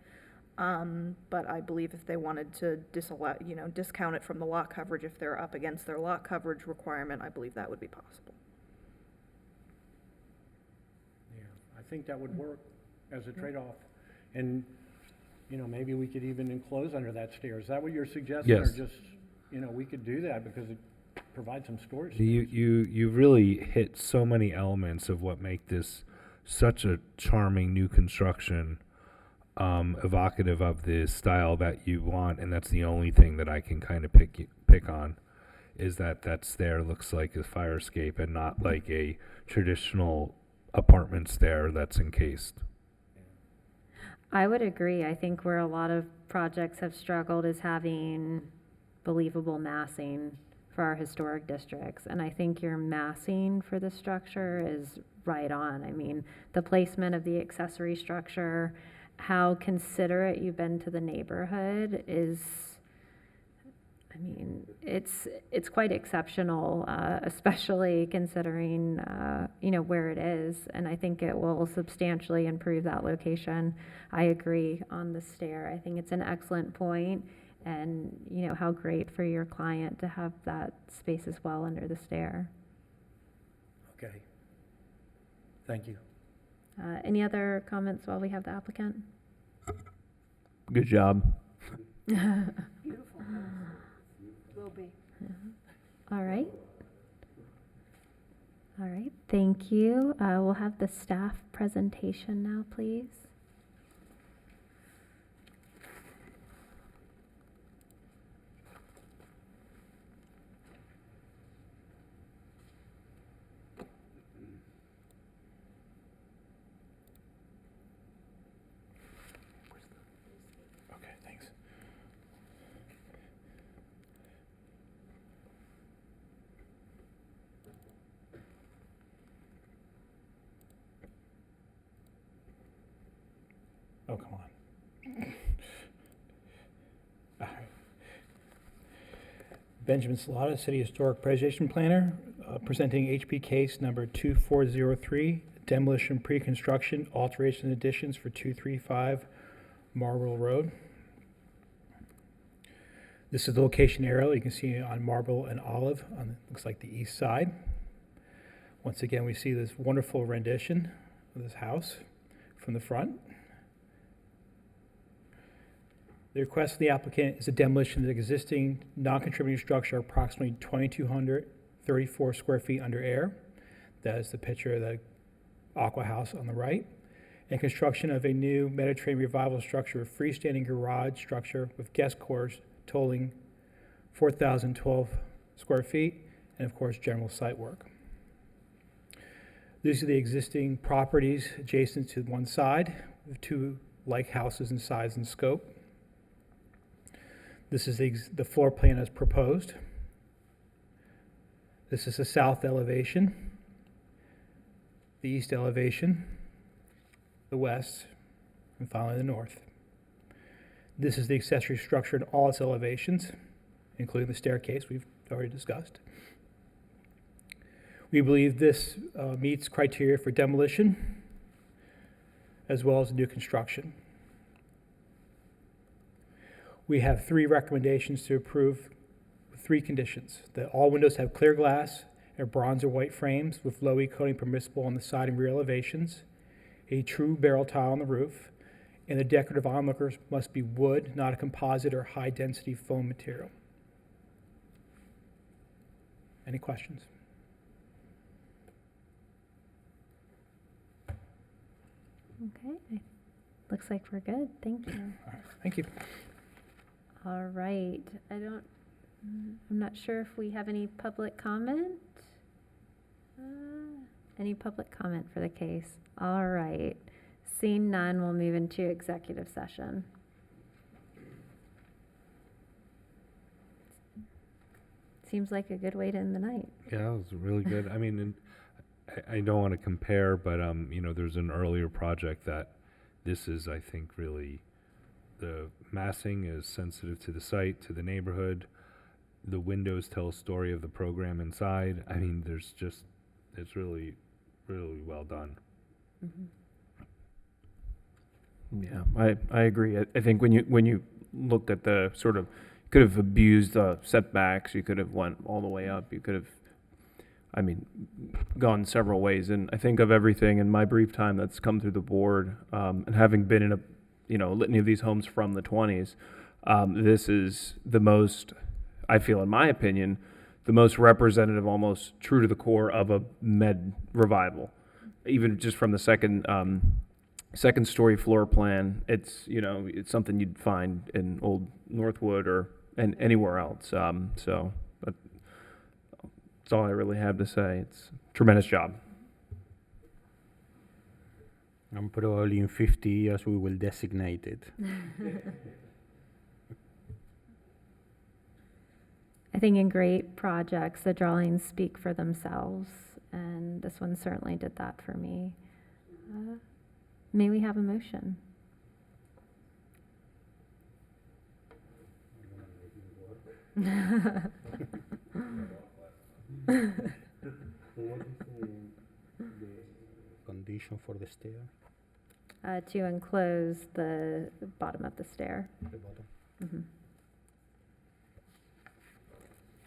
But I believe if they wanted to disallow, you know, discount it from the lot coverage, if they're up against their lot coverage requirement, I believe that would be possible. Yeah, I think that would work as a trade-off. And, you know, maybe we could even enclose under that stair. Is that what you're suggesting? Yes. Or just, you know, we could do that because it provides some storage space. You really hit so many elements of what make this such a charming new construction, evocative of the style that you want, and that's the only thing that I can kind of pick on, is that stair looks like a fire escape and not like a traditional apartment stair that's encased. I would agree. I think where a lot of projects have struggled is having believable massing for our historic districts. And I think your massing for the structure is right on. I mean, the placement of the accessory structure, how considerate you've been to the neighborhood is, I mean, it's quite exceptional, especially considering, you know, where it is. And I think it will substantially improve that location. I agree on the stair. I think it's an excellent point, and, you know, how great for your client to have that space as well under the stair. Okay. Thank you. Any other comments while we have the applicant? Good job. Beautiful. Will be. All right. All right, thank you. We'll have the staff presentation now, please. Okay, thanks. Oh, come on. All right. Benjamin Salata, City Historic Preservation Planner, presenting HP case number 2403, demolition pre-construction, alteration additions for 235 Marble Road. This is the location aerial. You can see on Marble and Olive on, looks like the east side. Once again, we see this wonderful rendition of this house from the front. The request of the applicant is a demolition of the existing non-contributing structure approximately 2,234 square feet under air. That is the picture of the Aqua House on the right. And construction of a new Mediterranean revival structure, a freestanding garage structure with guest quarters totaling 4,012 square feet, and of course, general site work. These are the existing properties adjacent to one side, with two like houses in size and scope. This is the floor plan as proposed. This is the south elevation, the east elevation, the west, and finally the north. This is the accessory structure in all its elevations, including the staircase we've already discussed. We believe this meets criteria for demolition as well as new construction. We have 3 recommendations to approve with 3 conditions: that all windows have clear glass and bronze or white frames with low E coating permissible on the side and rear elevations, a true barrel tile on the roof, and the decorative onlookers must be wood, not a composite or high-density foam material. Any questions? Okay, looks like we're good. Thank you. All right, thank you. All right, I'm not sure if we have any public comment. Any public comment for the case? All right, seeing none, we'll move into executive session. Seems like a good way to end the night. Yeah, it was really good. I mean, and I don't want to compare, but you know, there's an earlier project that this is, I think, really, the massing is sensitive to the site, to the neighborhood. The windows tell a story of the program inside. I mean, there's just, it's really, really well done. Yeah, I agree. I think when you looked at the sort of, could have abused the setbacks, you could have went all the way up, you could have, I mean, gone several ways. And I think of everything in my brief time that's come through the board, and having been in a, you know, litany of these homes from the 20s, this is the most, I feel, in my opinion, the most representative, almost true to the core of a med revival. Even just from the second story floor plan, it's, you know, it's something you'd find in Old Northwood or anywhere else. So that's all I really have to say. It's a tremendous job. And probably in 50 years we will designate it. I think in great projects, the drawings speak for themselves, and this one certainly did that for me. May we have a motion? Condition for the stair? To enclose the bottom of the stair. The bottom. Mhm.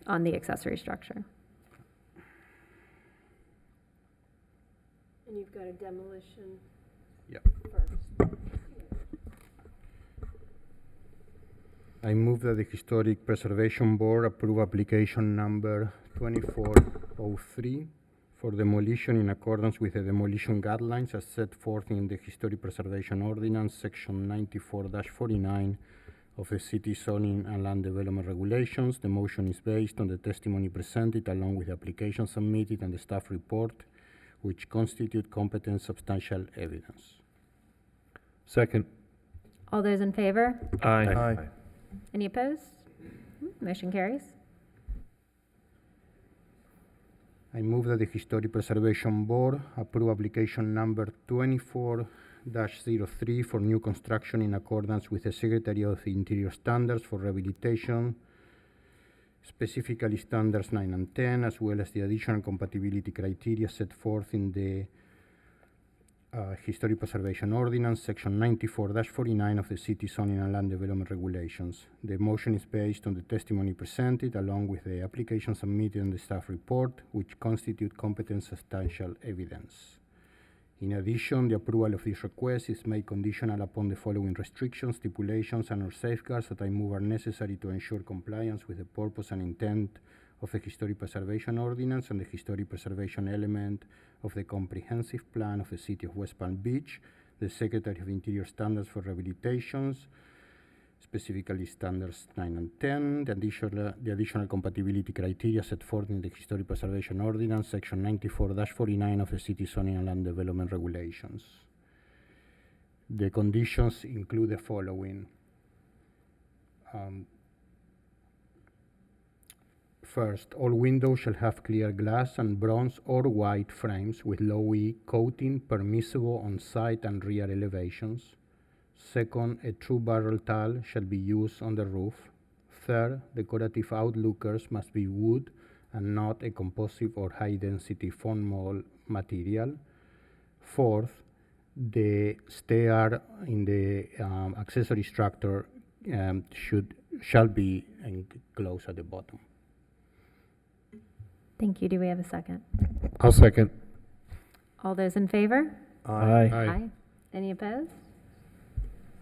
On the accessory structure. And you've got a demolition Yep. first. I move that the Historic Preservation Board approve application number 2403 for demolition in accordance with the demolition guidelines as set forth in the Historic Preservation Ordinance, Section 94-49 of the City Zoning and Land Development Regulations. The motion is based on the testimony presented along with the application submitted and the staff report, which constitute competent substantial evidence. Second. All those in favor? Aye. Any opposed? Motion carries. I move that the Historic Preservation Board approve application number 24-03 for new construction in accordance with the Secretary of the Interior Standards for Rehabilitation, specifically Standards 9 and 10, as well as the additional compatibility criteria set forth in the Historic Preservation Ordinance, Section 94-49 of the City Zoning and Land Development Regulations. The motion is based on the testimony presented along with the application submitted and the staff report, which constitute competent substantial evidence. In addition, the approval of this request is made conditional upon the following restrictions, stipulations, and/or safeguards that I move are necessary to ensure compliance with the purpose and intent of the Historic Preservation Ordinance and the Historic Preservation element of the Comprehensive Plan of the City of West Palm Beach, the Secretary of Interior Standards for Rehabilitations, specifically Standards 9 and 10, the additional compatibility criteria set forth in the Historic Preservation Ordinance, Section 94-49 of the City Zoning and Land Development Regulations. The conditions include the following. First, all windows shall have clear glass and bronze or white frames with low E coating permissible on side and rear elevations. Second, a true barrel tile shall be used on the roof. Third, decorative outlookers must be wood and not a composite or high-density foam mold material. Fourth, the stair in the accessory structure shall be enclosed at the bottom. Thank you. Do we have a second? I'll second. All those in favor? Aye. Any opposed?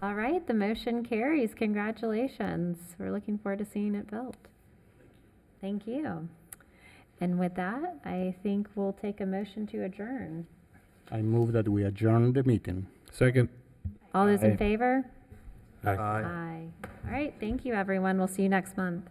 All right, the motion carries. Congratulations. We're looking forward to seeing it built. Thank you. And with that, I think we'll take a motion to adjourn. I move that we adjourn the meeting. Second. All those in Aye. favor? Aye. Aye. All right, thank you, everyone. We'll see you next month.